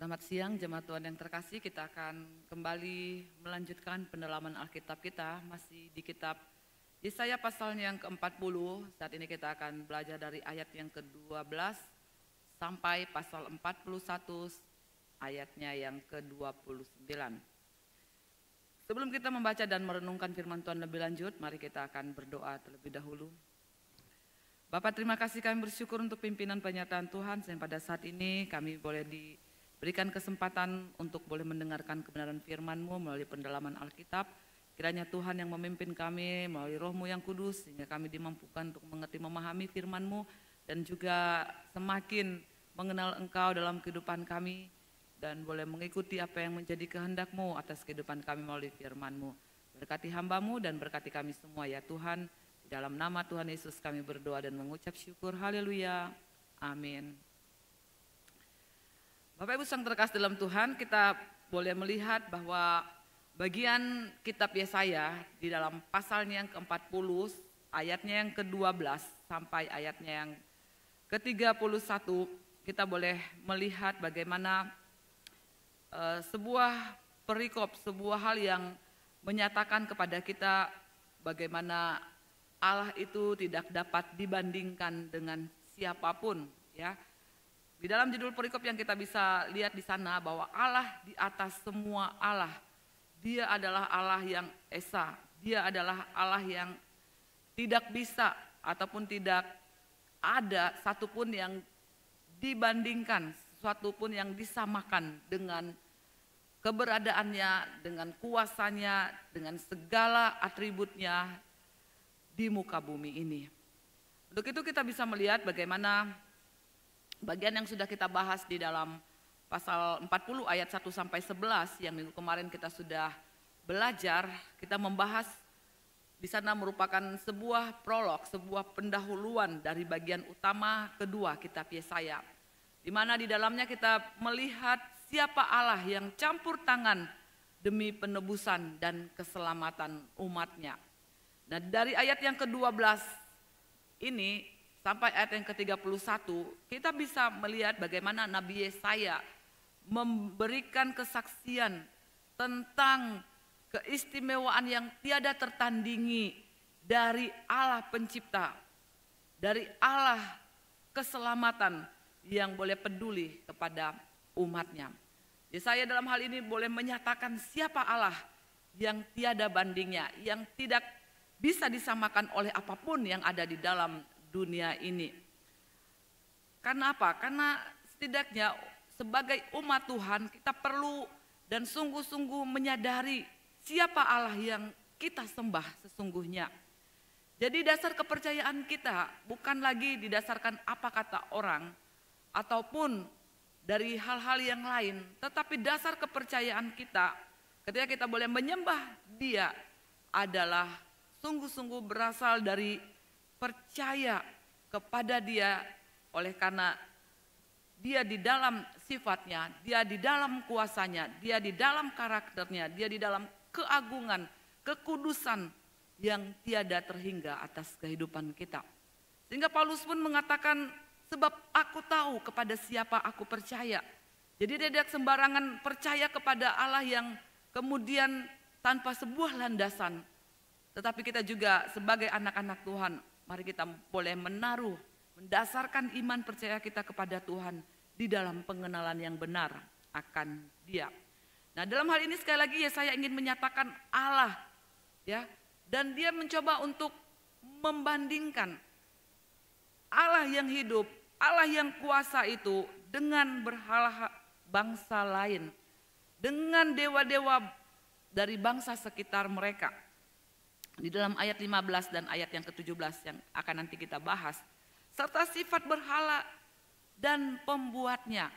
Selamat siang jemaat Tuhan yang terkasih, kita akan kembali melanjutkan pendalaman Alkitab kita masih di kitab Yesaya pasalnya yang ke-40. Saat ini kita akan belajar dari ayat yang ke-12 sampai pasal 41 ayatnya yang ke-29. Sebelum kita membaca dan merenungkan firman Tuhan lebih lanjut, mari kita akan berdoa terlebih dahulu. Bapak, terima kasih, kami bersyukur untuk pimpinan penyataan Tuhan, sehingga pada saat ini kami boleh diberikan kesempatan untuk boleh mendengarkan kebenaran firman-Mu melalui pendalaman Alkitab. Kiranya Tuhan yang memimpin kami melalui Roh-Mu yang kudus, sehingga kami dimampukan untuk mengerti memahami firman-Mu dan juga semakin mengenal Engkau dalam kehidupan kami dan boleh mengikuti apa yang menjadi kehendak-Mu atas kehidupan kami melalui firman-Mu. Berkati hamba-Mu dan berkati kami semua ya Tuhan. Di dalam nama Tuhan Yesus kami berdoa dan mengucap syukur. Haleluya. Amin. Bapak Ibu sang terkasih dalam Tuhan, kita boleh melihat bahwa bagian kitab Yesaya di dalam pasalnya yang ke-40, ayatnya yang ke-12 sampai ayatnya yang ke-31, kita boleh melihat bagaimana sebuah perikop, sebuah hal yang menyatakan kepada kita bagaimana Allah itu tidak dapat dibandingkan dengan siapapun, ya. Di dalam judul perikop yang kita bisa lihat di sana bahwa Allah di atas semua Allah. Dia adalah Allah yang esa. Dia adalah Allah yang tidak bisa ataupun tidak ada satupun yang dibandingkan, sesuatu pun yang disamakan dengan keberadaannya, dengan kuasanya, dengan segala atributnya di muka bumi ini. Untuk itu kita bisa melihat bagaimana bagian yang sudah kita bahas di dalam pasal 40 ayat 1 sampai 11 yang minggu kemarin kita sudah belajar, kita membahas di sana merupakan sebuah prolog, sebuah pendahuluan dari bagian utama kedua kitab Yesaya. Di mana di dalamnya kita melihat siapa Allah yang campur tangan demi penebusan dan keselamatan umatnya. Nah, dari ayat yang ke-12 ini sampai ayat yang ke-31, kita bisa melihat bagaimana Nabi Yesaya memberikan kesaksian tentang keistimewaan yang tiada tertandingi dari Allah pencipta, dari Allah keselamatan yang boleh peduli kepada umatnya. Yesaya dalam hal ini boleh menyatakan siapa Allah yang tiada bandingnya, yang tidak bisa disamakan oleh apapun yang ada di dalam dunia ini. Karena apa? Karena setidaknya sebagai umat Tuhan kita perlu dan sungguh-sungguh menyadari siapa Allah yang kita sembah sesungguhnya. Jadi dasar kepercayaan kita bukan lagi didasarkan apa kata orang ataupun dari hal-hal yang lain, tetapi dasar kepercayaan kita ketika kita boleh menyembah Dia adalah sungguh-sungguh berasal dari percaya kepada Dia, oleh karena Dia di dalam sifatnya, Dia di dalam kuasanya, Dia di dalam karakternya, Dia di dalam keagungan, kekudusan yang tiada terhingga atas kehidupan kita. Sehingga Paulus pun mengatakan, sebab aku tahu kepada siapa aku percaya. Jadi dia tidak sembarangan percaya kepada Allah yang kemudian tanpa sebuah landasan. Tetapi kita juga sebagai anak-anak Tuhan, mari kita boleh menaruh, mendasarkan iman percaya kita kepada Tuhan di dalam pengenalan yang benar akan Dia. Nah, dalam hal ini sekali lagi saya ingin menyatakan Allah, ya, dan dia mencoba untuk membandingkan Allah yang hidup, Allah yang kuasa itu dengan berhala bangsa lain, dengan dewa-dewa dari bangsa sekitar mereka. Di dalam ayat 15 dan ayat yang ke-17 yang akan nanti kita bahas, serta sifat berhala dan pembuatnya.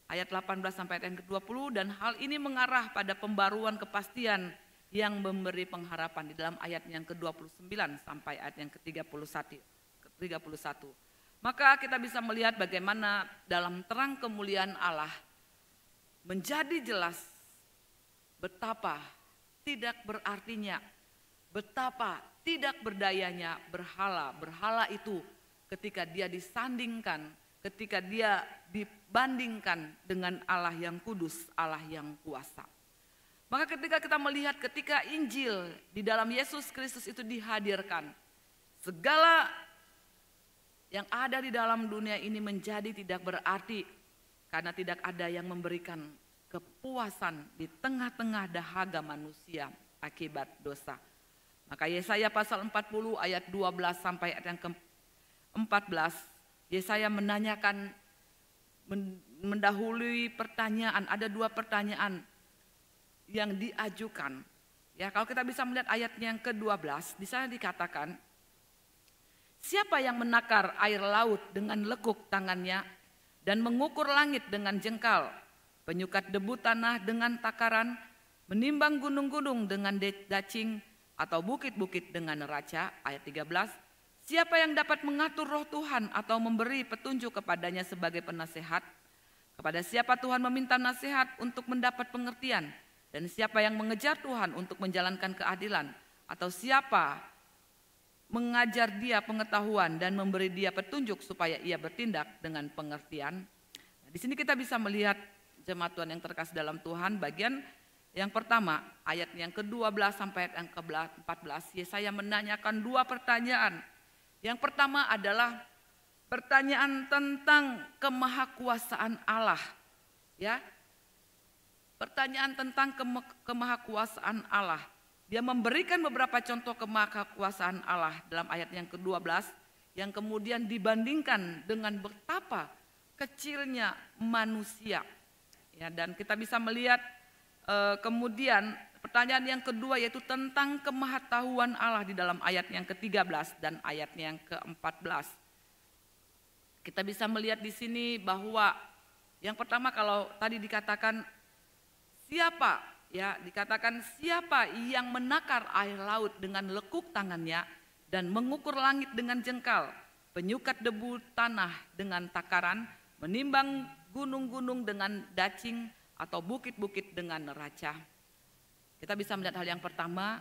Ayat 18 sampai ayat yang ke-20, dan hal ini mengarah pada pembaruan kepastian yang memberi pengharapan di dalam ayat yang ke-29 sampai ayat yang ke-31. Maka kita bisa melihat bagaimana dalam terang kemuliaan Allah menjadi jelas betapa tidak berartinya, betapa tidak berdayanya berhala itu ketika dia disandingkan ketika dia dibandingkan dengan Allah yang kudus, Allah yang kuasa. Maka ketika kita melihat ketika Injil di dalam Yesus Kristus itu dihadirkan, segala yang ada di dalam dunia ini menjadi tidak berarti karena tidak ada yang memberikan kepuasan di tengah-tengah dahaga manusia akibat dosa. Maka Yesaya pasal 40 ayat 12 sampai ayat yang ke-14, Yesaya menanyakan, mendahului pertanyaan, ada dua pertanyaan yang diajukan. Ya, kalau kita bisa melihat ayatnya yang ke-12, di sana dikatakan, siapa yang menakar air laut dengan lekuk tangannya dan mengukur langit dengan jengkal, penyukat debu tanah dengan takaran, menimbang gunung-gunung dengan dacing atau bukit-bukit dengan neraca. Ayat 13, siapa yang dapat mengatur roh Tuhan atau memberi petunjuk kepadanya sebagai penasehat? Kepada siapa Tuhan meminta nasihat untuk mendapat pengertian? Dan siapa yang mengejar Tuhan untuk menjalankan keadilan? Atau siapa mengajar dia pengetahuan dan memberi dia petunjuk supaya ia bertindak dengan pengertian? Nah, di sini kita bisa melihat jemaat Tuhan yang terkasih dalam Tuhan, bagian yang pertama, ayat yang ke-12 sampai ayat yang ke-14, Yesaya menanyakan dua pertanyaan. Yang pertama adalah pertanyaan tentang kemahakuasaan Allah. Ya, pertanyaan tentang kemahakuasaan Allah. Dia memberikan beberapa contoh kemahakuasaan Allah dalam ayat yang ke-12 yang kemudian dibandingkan dengan betapa kecilnya manusia. Ya, dan kita bisa melihat kemudian pertanyaan yang kedua yaitu tentang kemahatauan Allah di dalam ayat yang ke-13 dan ayatnya yang ke-14. Kita bisa melihat di sini bahwa yang pertama kalau tadi dikatakan siapa, ya dikatakan siapa yang menakar air laut dengan lekuk tangannya dan mengukur langit dengan jengkal, penyukat debu tanah dengan takaran, menimbang gunung-gunung dengan dacing atau bukit-bukit dengan neraca. Kita bisa melihat hal yang pertama,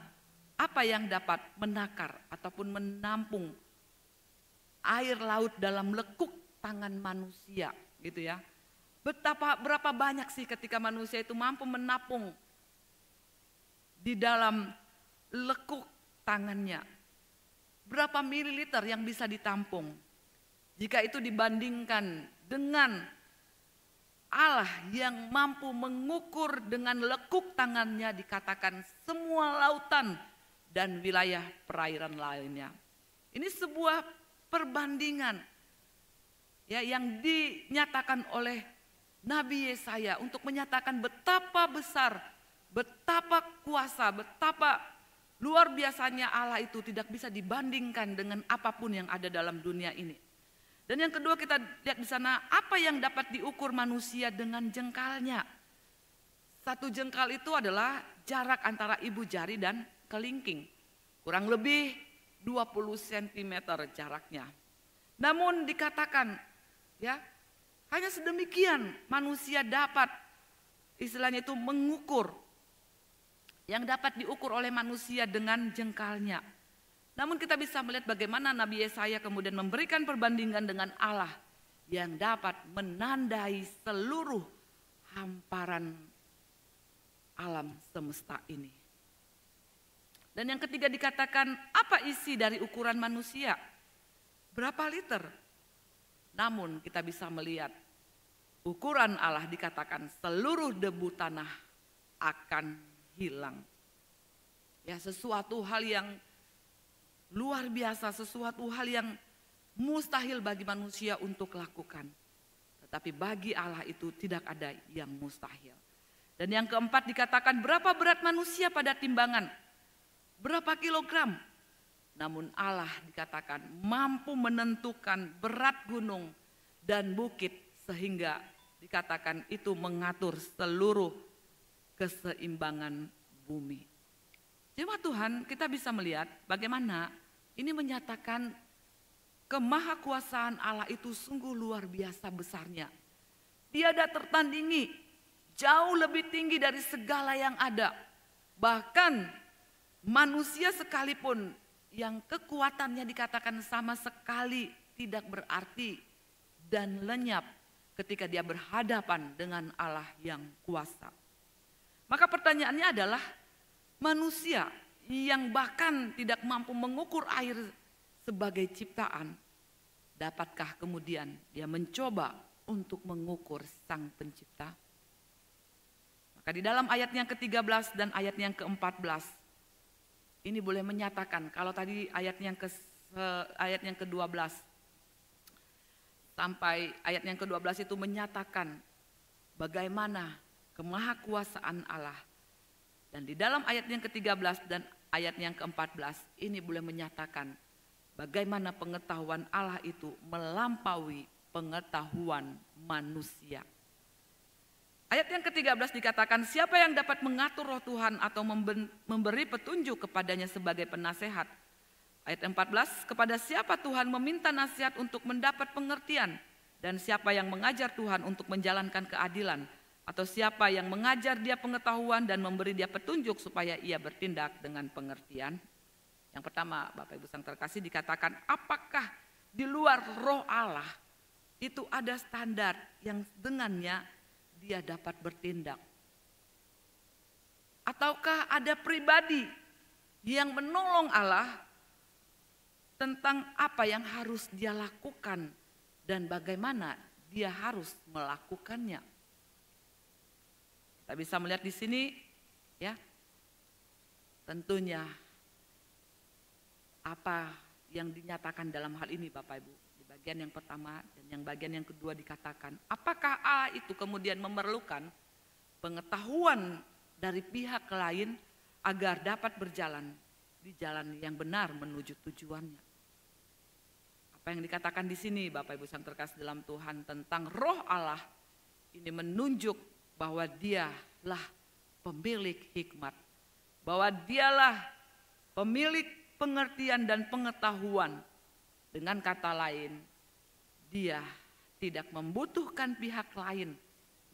apa yang dapat menakar ataupun menampung air laut dalam lekuk tangan manusia, gitu ya. Berapa banyak sih ketika manusia itu mampu menampung di dalam lekuk tangannya? Berapa mililiter yang bisa ditampung? Jika itu dibandingkan dengan Allah yang mampu mengukur dengan lekuk tangannya, dikatakan semua lautan dan wilayah perairan lainnya. Ini sebuah perbandingan ya yang dinyatakan oleh Nabi Yesaya untuk menyatakan betapa besar, betapa kuasa, betapa luar biasanya Allah itu tidak bisa dibandingkan dengan apapun yang ada dalam dunia ini. Dan yang kedua kita lihat di sana, apa yang dapat diukur manusia dengan jengkalnya. Satu jengkal itu adalah jarak antara ibu jari dan kelingking. Kurang lebih 20 cm jaraknya. Namun dikatakan ya, hanya sedemikian manusia dapat istilahnya itu mengukur. Yang dapat diukur oleh manusia dengan jengkalnya. Namun kita bisa melihat bagaimana Nabi Yesaya kemudian memberikan perbandingan dengan Allah yang dapat menandai seluruh hamparan alam semesta ini. Dan yang ketiga dikatakan, apa isi dari ukuran manusia? Berapa liter? Namun kita bisa melihat ukuran Allah dikatakan seluruh debu tanah akan hilang. Ya, sesuatu hal yang luar biasa, sesuatu hal yang mustahil bagi manusia untuk lakukan. Tetapi bagi Allah itu tidak ada yang mustahil. Dan yang keempat dikatakan berapa berat manusia pada timbangan? Berapa kilogram? Namun Allah dikatakan mampu menentukan berat gunung dan bukit sehingga dikatakan itu mengatur seluruh keseimbangan bumi. Jemaat Tuhan, kita bisa melihat bagaimana ini menyatakan kemahakuasaan Allah itu sungguh luar biasa besarnya. Tiada tertandingi, jauh lebih tinggi dari segala yang ada. Bahkan manusia sekalipun yang kekuatannya dikatakan sama sekali tidak berarti dan lenyap ketika dia berhadapan dengan Allah yang kuasa. Maka pertanyaannya adalah, manusia yang bahkan tidak mampu mengukur air sebagai ciptaan, dapatkah kemudian dia mencoba untuk mengukur Sang Pencipta? Maka di dalam ayat yang ke-13 dan ayat yang ke-14, ini boleh menyatakan, kalau tadi ayat yang ke-12 sampai ayat yang ke-12 itu menyatakan bagaimana kemahakuasaan Allah. Dan di dalam ayat yang ke-13 dan ayat yang ke-14 ini boleh menyatakan bagaimana pengetahuan Allah itu melampaui pengetahuan manusia. Ayat yang ke-13 dikatakan, siapa yang dapat mengatur roh Tuhan atau memberi petunjuk kepadanya sebagai penasehat. Ayat 14, kepada siapa Tuhan meminta nasihat untuk mendapat pengertian, dan siapa yang mengajar Tuhan untuk menjalankan keadilan, atau siapa yang mengajar dia pengetahuan dan memberi dia petunjuk supaya ia bertindak dengan pengertian. Yang pertama, Bapak Ibu Sang terkasih, dikatakan apakah di luar roh Allah itu ada standar yang dengannya dia dapat bertindak? Ataukah ada pribadi yang menolong Allah tentang apa yang harus dia lakukan dan bagaimana dia harus melakukannya? Kita bisa melihat di sini, ya, tentunya apa yang dinyatakan dalam hal ini, Bapak Ibu. Di bagian yang pertama dan yang bagian yang kedua dikatakan, apakah Allah itu kemudian memerlukan pengetahuan dari pihak lain agar dapat berjalan di jalan yang benar menuju tujuannya? Apa yang dikatakan di sini, Bapak Ibu Sang terkasih dalam Tuhan, tentang roh Allah ini menunjuk bahwa dialah pemilik hikmat, bahwa dialah pemilik pengertian dan pengetahuan. Dengan kata lain, dia tidak membutuhkan pihak lain,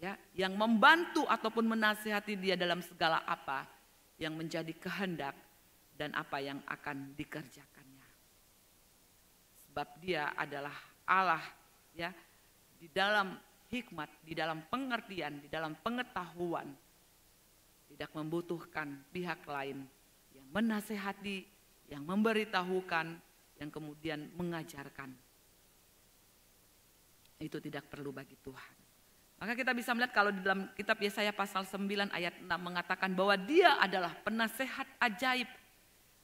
ya, yang membantu ataupun menasihati dia dalam segala apa yang menjadi kehendak dan apa yang akan dikerjakannya. Sebab dia adalah Allah, ya, di dalam hikmat, di dalam pengertian, di dalam pengetahuan, tidak membutuhkan pihak lain yang menasihati, yang memberitahukan, yang kemudian mengajarkan. Itu tidak perlu bagi Tuhan. Maka kita bisa melihat kalau di dalam kitab Yesaya pasal 9 ayat 6 mengatakan bahwa dia adalah penasehat ajaib.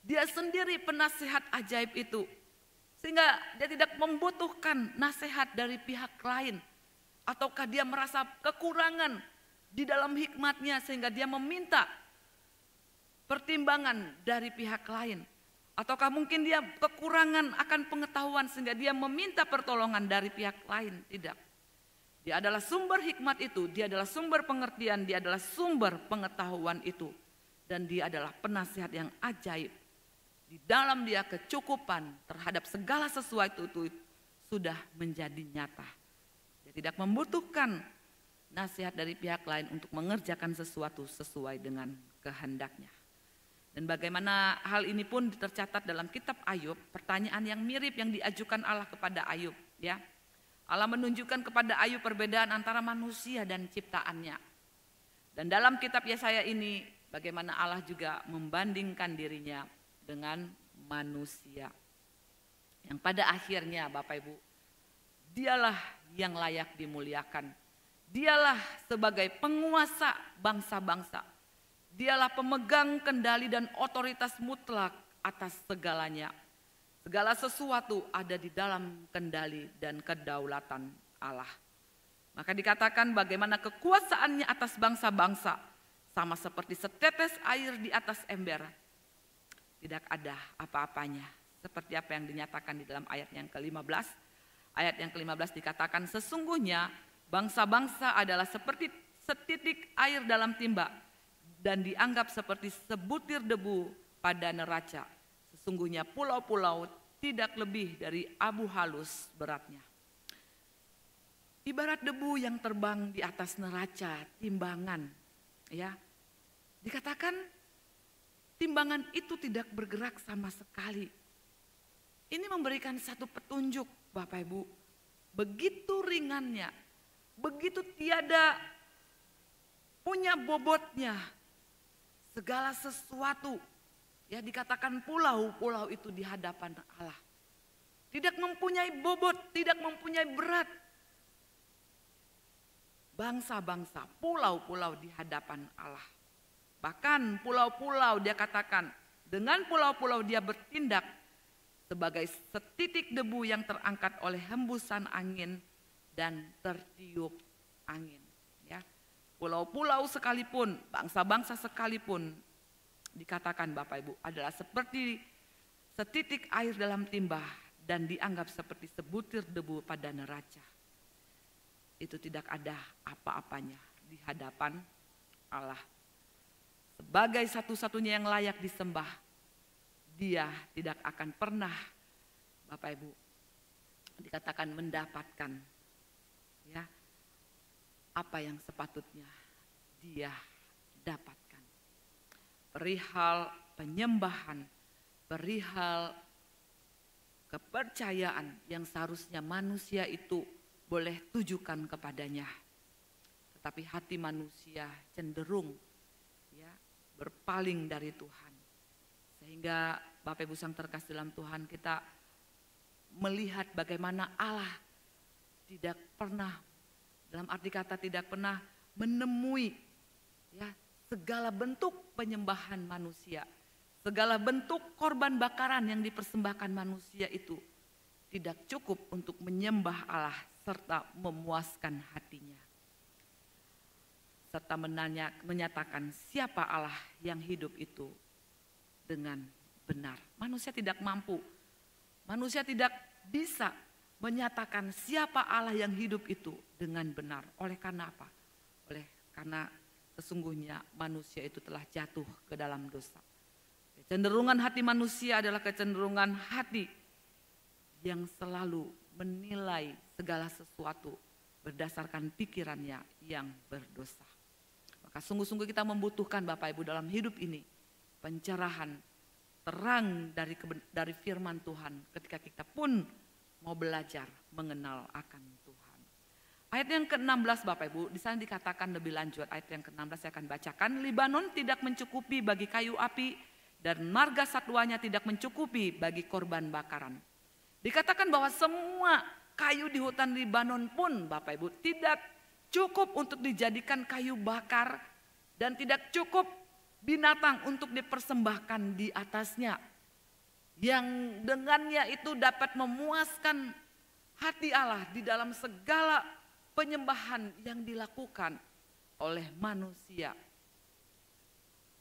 Dia sendiri penasehat ajaib itu. Sehingga dia tidak membutuhkan nasihat dari pihak lain. Ataukah dia merasa kekurangan di dalam hikmatnya sehingga dia meminta pertimbangan dari pihak lain. Ataukah mungkin dia kekurangan akan pengetahuan sehingga dia meminta pertolongan dari pihak lain. Tidak. Dia adalah sumber hikmat itu, dia adalah sumber pengertian, dia adalah sumber pengetahuan itu. Dan dia adalah penasihat yang ajaib. Di dalam dia kecukupan terhadap segala sesuatu itu sudah menjadi nyata. Dia tidak membutuhkan nasihat dari pihak lain untuk mengerjakan sesuatu sesuai dengan kehendaknya. Dan bagaimana hal ini pun tercatat dalam kitab Ayub, pertanyaan yang mirip yang diajukan Allah kepada Ayub, ya. Allah menunjukkan kepada Ayub perbedaan antara manusia dan ciptaannya. Dan dalam kitab Yesaya ini bagaimana Allah juga membandingkan dirinya dengan manusia. Yang pada akhirnya Bapak Ibu, dialah yang layak dimuliakan. Dialah sebagai penguasa bangsa-bangsa. Dialah pemegang kendali dan otoritas mutlak atas segalanya. Segala sesuatu ada di dalam kendali dan kedaulatan Allah. Maka dikatakan bagaimana kekuasaannya atas bangsa-bangsa sama seperti setetes air di atas ember. Tidak ada apa-apanya. Seperti apa yang dinyatakan di dalam ayat yang ke-15. Ayat yang ke-15 dikatakan sesungguhnya bangsa-bangsa adalah seperti setitik air dalam timba. Dan dianggap seperti sebutir debu pada neraca. Sesungguhnya pulau-pulau tidak lebih dari abu halus beratnya. Ibarat debu yang terbang di atas neraca, timbangan. Ya, dikatakan timbangan itu tidak bergerak sama sekali. Ini memberikan satu petunjuk Bapak Ibu. begitu ringannya, begitu tiada punya bobotnya. Segala sesuatu, ya dikatakan pulau-pulau itu di hadapan Allah. Tidak mempunyai bobot, tidak mempunyai berat. Bangsa-bangsa, pulau-pulau di hadapan Allah. Bahkan pulau-pulau dia katakan, dengan pulau-pulau dia bertindak sebagai setitik debu yang terangkat oleh hembusan angin dan tertiup angin. Ya, pulau-pulau sekalipun, bangsa-bangsa sekalipun dikatakan Bapak Ibu adalah seperti setitik air dalam timbah dan dianggap seperti sebutir debu pada neraca. Itu tidak ada apa-apanya di hadapan Allah. Sebagai satu-satunya yang layak disembah, dia tidak akan pernah, Bapak Ibu, dikatakan mendapatkan ya apa yang sepatutnya dia dapatkan. Perihal penyembahan, perihal kepercayaan yang seharusnya manusia itu boleh tujukan kepadanya. Tetapi hati manusia cenderung ya berpaling dari Tuhan. Sehingga Bapak Ibu sang terkasih dalam Tuhan, kita melihat bagaimana Allah tidak pernah, dalam arti kata tidak pernah menemui ya segala bentuk penyembahan manusia. Segala bentuk korban bakaran yang dipersembahkan manusia itu tidak cukup untuk menyembah Allah serta memuaskan hatinya. Serta menyatakan siapa Allah yang hidup itu dengan benar. Manusia tidak mampu, manusia tidak bisa menyatakan siapa Allah yang hidup itu dengan benar. Oleh karena apa? Oleh karena sesungguhnya manusia itu telah jatuh ke dalam dosa. Kecenderungan hati manusia adalah kecenderungan hati yang selalu menilai segala sesuatu berdasarkan pikirannya yang berdosa. Maka sungguh-sungguh kita membutuhkan Bapak Ibu dalam hidup ini pencerahan, terang dari firman Tuhan ketika kita pun mau belajar mengenal akan Tuhan. Ayat yang ke-16 Bapak Ibu, di sana dikatakan lebih lanjut, ayat yang ke-16 saya akan bacakan. Libanon tidak mencukupi bagi kayu api dan marga satwanya tidak mencukupi bagi korban bakaran. Dikatakan bahwa semua kayu di hutan Libanon pun Bapak Ibu tidak cukup untuk dijadikan kayu bakar dan tidak cukup binatang untuk dipersembahkan di atasnya. Yang dengannya itu dapat memuaskan hati Allah di dalam segala penyembahan yang dilakukan oleh manusia.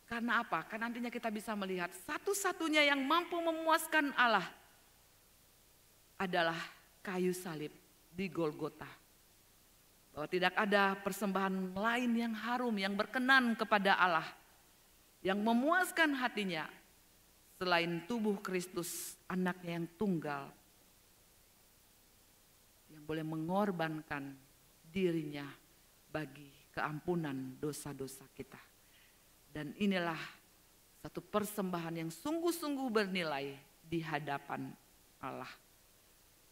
Karena apa? Karena nantinya kita bisa melihat satu-satunya yang mampu memuaskan Allah adalah kayu salib di Golgota. Bahwa tidak ada persembahan lain yang harum, yang berkenan kepada Allah, yang memuaskan hatinya selain tubuh Kristus, anaknya yang tunggal, yang boleh mengorbankan dirinya bagi keampunan dosa-dosa kita. Dan inilah satu persembahan yang sungguh-sungguh bernilai di hadapan Allah.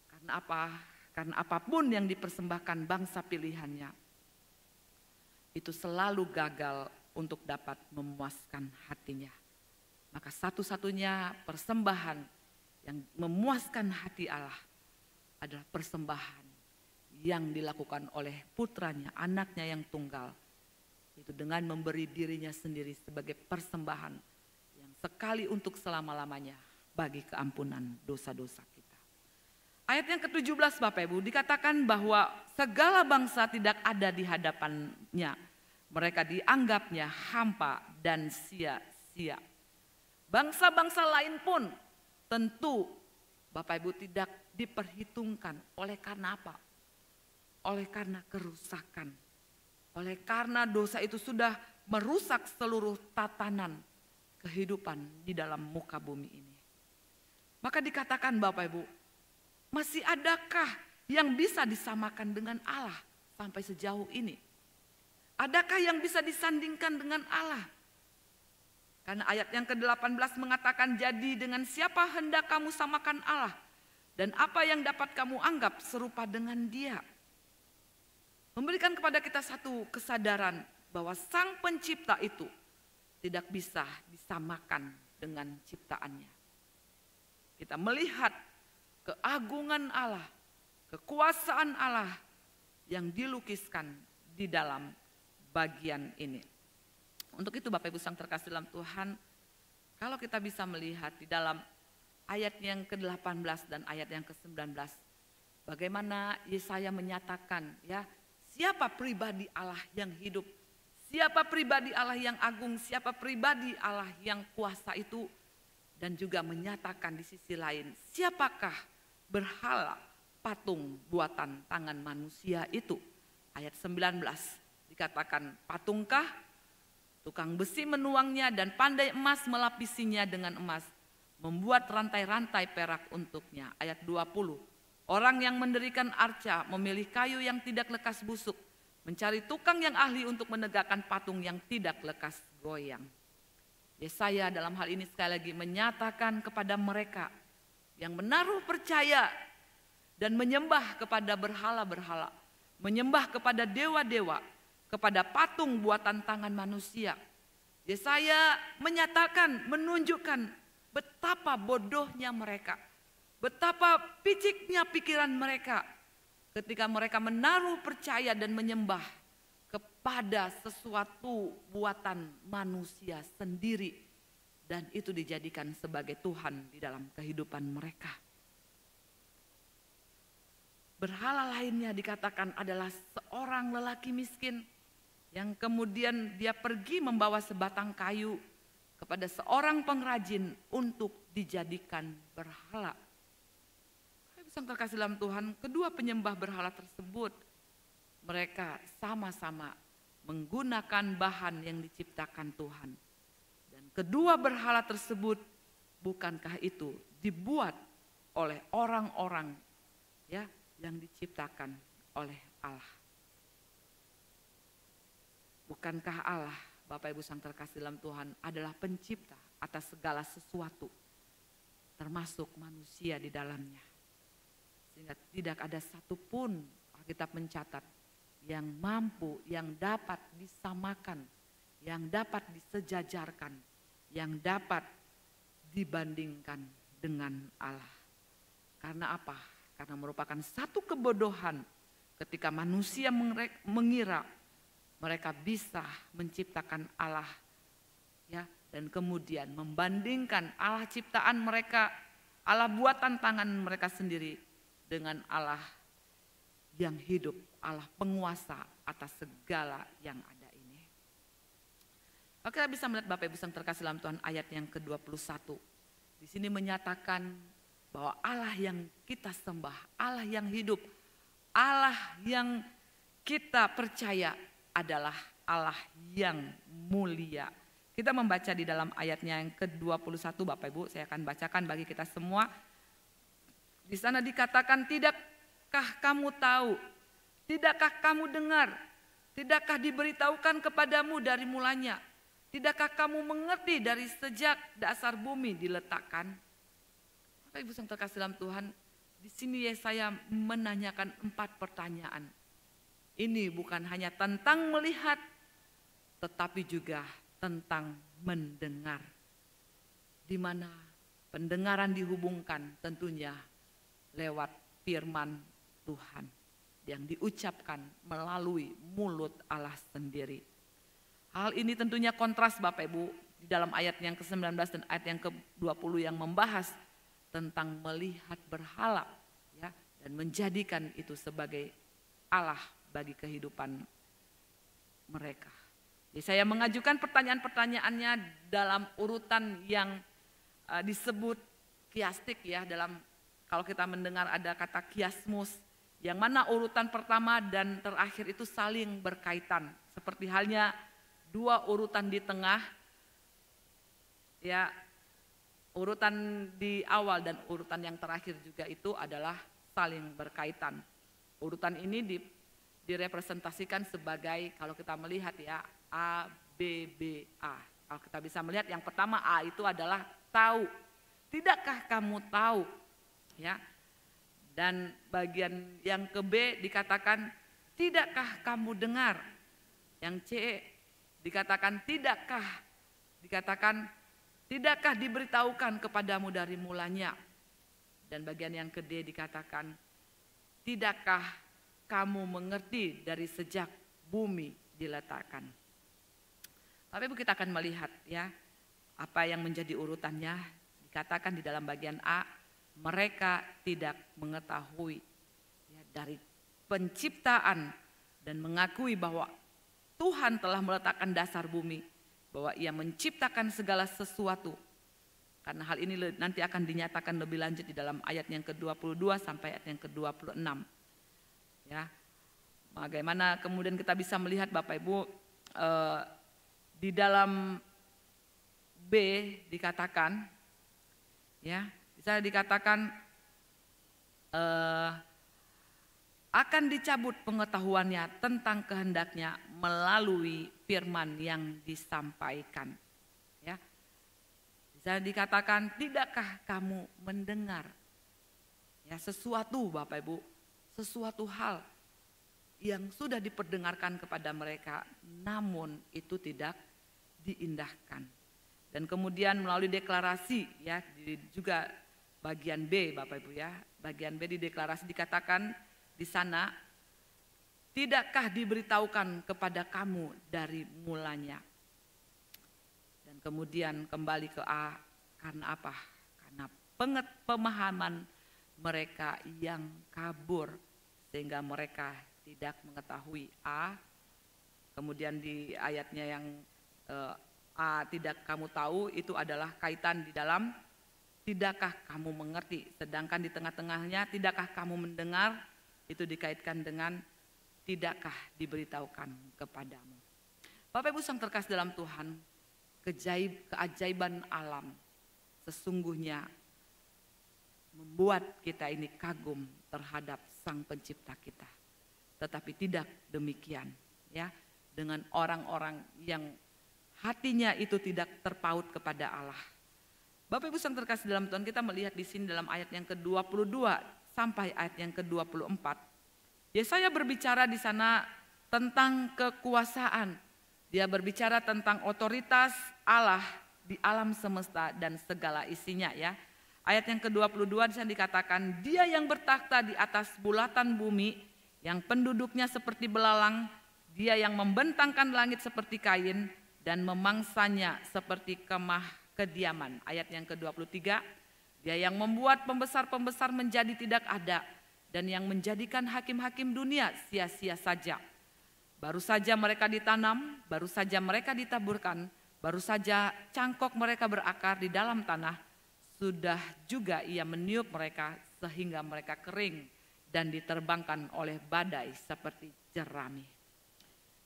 Karena apa? Karena apapun yang dipersembahkan bangsa pilihannya, itu selalu gagal untuk dapat memuaskan hatinya. Maka satu-satunya persembahan yang memuaskan hati Allah adalah persembahan yang dilakukan oleh putranya, anaknya yang tunggal. Itu dengan memberi dirinya sendiri sebagai persembahan yang sekali untuk selama-lamanya bagi keampunan dosa-dosa kita. Ayat yang ke-17 Bapak Ibu dikatakan bahwa segala bangsa tidak ada di hadapannya. Mereka dianggapnya hampa dan sia-sia. Bangsa-bangsa lain pun tentu Bapak Ibu tidak diperhitungkan. Oleh karena apa? Oleh karena kerusakan. Oleh karena dosa itu sudah merusak seluruh tatanan kehidupan di dalam muka bumi ini. Maka dikatakan Bapak Ibu, masih adakah yang bisa disamakan dengan Allah sampai sejauh ini? Adakah yang bisa disandingkan dengan Allah? Karena ayat yang ke-18 mengatakan, jadi dengan siapa hendak kamu samakan Allah? Dan apa yang dapat kamu anggap serupa dengan Dia? Memberikan kepada kita satu kesadaran bahwa Sang Pencipta itu tidak bisa disamakan dengan ciptaannya. Kita melihat keagungan Allah, kekuasaan Allah yang dilukiskan di dalam bagian ini. Untuk itu Bapak Ibu Sang terkasih dalam Tuhan, kalau kita bisa melihat di dalam ayat yang ke-18 dan ayat yang ke-19, bagaimana Yesaya menyatakan ya, siapa pribadi Allah yang hidup, siapa pribadi Allah yang agung, siapa pribadi Allah yang kuasa itu, dan juga menyatakan di sisi lain, siapakah berhala patung buatan tangan manusia itu. Ayat 19 dikatakan, patungkah? Tukang besi menuangnya dan pandai emas melapisinya dengan emas, membuat rantai-rantai perak untuknya. Ayat 20, orang yang mendirikan arca memilih kayu yang tidak lekas busuk, mencari tukang yang ahli untuk menegakkan patung yang tidak lekas goyang. Yesaya dalam hal ini sekali lagi menyatakan kepada mereka yang menaruh percaya dan menyembah kepada berhala-berhala, menyembah kepada dewa-dewa, kepada patung buatan tangan manusia. Yesaya menyatakan, menunjukkan betapa bodohnya mereka, betapa piciknya pikiran mereka ketika mereka menaruh percaya dan menyembah kepada sesuatu buatan manusia sendiri, dan itu dijadikan sebagai Tuhan di dalam kehidupan mereka. Berhala lainnya dikatakan adalah seorang lelaki miskin yang kemudian dia pergi membawa sebatang kayu kepada seorang pengrajin untuk dijadikan berhala. Sang terkasih dalam Tuhan, kedua penyembah berhala tersebut, mereka sama-sama menggunakan bahan yang diciptakan Tuhan. Dan kedua berhala tersebut, bukankah itu dibuat oleh orang-orang ya yang diciptakan oleh Allah? Bukankah Allah, Bapak Ibu Sang terkasih dalam Tuhan, adalah pencipta atas segala sesuatu, termasuk manusia di dalamnya. Sehingga tidak ada satupun Alkitab mencatat yang mampu, yang dapat disamakan, yang dapat disejajarkan, yang dapat dibandingkan dengan Allah. Karena apa? Karena merupakan satu kebodohan ketika manusia mengira mereka bisa menciptakan Allah, ya, dan kemudian membandingkan Allah ciptaan mereka, Allah buatan tangan mereka sendiri dengan Allah yang hidup, Allah penguasa atas segala yang ada ini. Maka kita bisa melihat Bapak Ibu Sang terkasih dalam Tuhan, ayat yang ke-21. Di sini menyatakan bahwa Allah yang kita sembah, Allah yang hidup, Allah yang kita percaya adalah Allah yang mulia. Kita membaca di dalam ayatnya yang ke-21, Bapak Ibu, saya akan bacakan bagi kita semua. Di sana dikatakan, tidakkah kamu tahu, tidakkah kamu dengar, tidakkah diberitahukan kepadamu dari mulanya, tidakkah kamu mengerti dari sejak dasar bumi diletakkan? Bapak Ibu Sang terkasih dalam Tuhan, di sini Yesaya menanyakan 4 pertanyaan. Ini bukan hanya tentang melihat, tetapi juga tentang mendengar. Di mana pendengaran dihubungkan tentunya lewat firman Tuhan yang diucapkan melalui mulut Allah sendiri. Hal ini tentunya kontras Bapak Ibu di dalam ayat yang ke-19 dan ayat yang ke-20 yang membahas tentang melihat berhala, ya, dan menjadikan itu sebagai Allah bagi kehidupan mereka. Jadi saya mengajukan pertanyaan-pertanyaannya dalam urutan yang disebut kiastik, ya, dalam kalau kita mendengar ada kata kiasmus, yang mana urutan pertama dan terakhir itu saling berkaitan, seperti halnya 2 urutan di tengah, ya, urutan di awal dan urutan yang terakhir juga itu adalah saling berkaitan. Urutan ini direpresentasikan sebagai, kalau kita melihat, ya, A, B, B, A. Kalau kita bisa melihat yang pertama A itu adalah tahu. Tidakkah kamu tahu? Ya, Dan bagian yang ke B dikatakan, tidakkah kamu dengar? Yang C dikatakan, tidakkah diberitahukan kepadamu dari mulanya? Dan bagian yang ke D dikatakan, tidakkah kamu mengerti dari sejak bumi diletakkan? Bapak Ibu, kita akan melihat ya apa yang menjadi urutannya. Dikatakan di dalam bagian A, mereka tidak mengetahui ya, dari penciptaan dan mengakui bahwa Tuhan telah meletakkan dasar bumi, bahwa Ia menciptakan segala sesuatu. Karena hal ini nanti akan dinyatakan lebih lanjut di dalam ayat yang ke-22 sampai ayat yang ke-26. Ya. Bagaimana kemudian kita bisa melihat Bapak Ibu di dalam B dikatakan ya, bisa dikatakan akan dicabut pengetahuannya tentang kehendaknya melalui firman yang disampaikan. Ya. Bisa dikatakan, tidakkah kamu mendengar ya sesuatu Bapak Ibu, sesuatu hal yang sudah diperdengarkan kepada mereka, namun itu tidak diindahkan. Dan kemudian melalui deklarasi ya, juga bagian B Bapak Ibu ya, bagian B di deklarasi dikatakan di sana, tidakkah diberitahukan kepada kamu dari mulanya? Dan kemudian kembali ke A, karena apa? Karena pemahaman mereka yang kabur sehingga mereka tidak mengetahui A. Kemudian di ayatnya yang A tidak kamu tahu, itu adalah kaitan di dalam tidakkah kamu mengerti. Sedangkan di tengah-tengahnya tidakkah kamu mendengar, itu dikaitkan dengan tidakkah diberitahukan kepadamu. Bapak Ibu yang terkasih dalam Tuhan, keajaiban alam sesungguhnya membuat kita ini kagum terhadap Sang Pencipta kita. Tetapi tidak demikian ya dengan orang-orang yang hatinya itu tidak terpaut kepada Allah. Bapak Ibu yang terkasih dalam Tuhan, kita melihat di sini dalam ayat yang ke-22 sampai ayat yang ke-24. Yesaya berbicara di sana tentang kekuasaan. Dia berbicara tentang otoritas Allah di alam semesta dan segala isinya ya. Ayat yang ke-22 di sana dikatakan, Dia yang bertakhta di atas bulatan bumi, yang penduduknya seperti belalang, Dia yang membentangkan langit seperti kain dan memangsanya seperti kemah kediaman. Ayat yang ke-23, Dia yang membuat pembesar-pembesar menjadi tidak ada dan yang menjadikan hakim-hakim dunia sia-sia saja. Baru saja mereka ditanam, baru saja mereka ditaburkan, baru saja cangkok mereka berakar di dalam tanah, sudah juga Ia meniup mereka sehingga mereka kering dan diterbangkan oleh badai seperti jerami.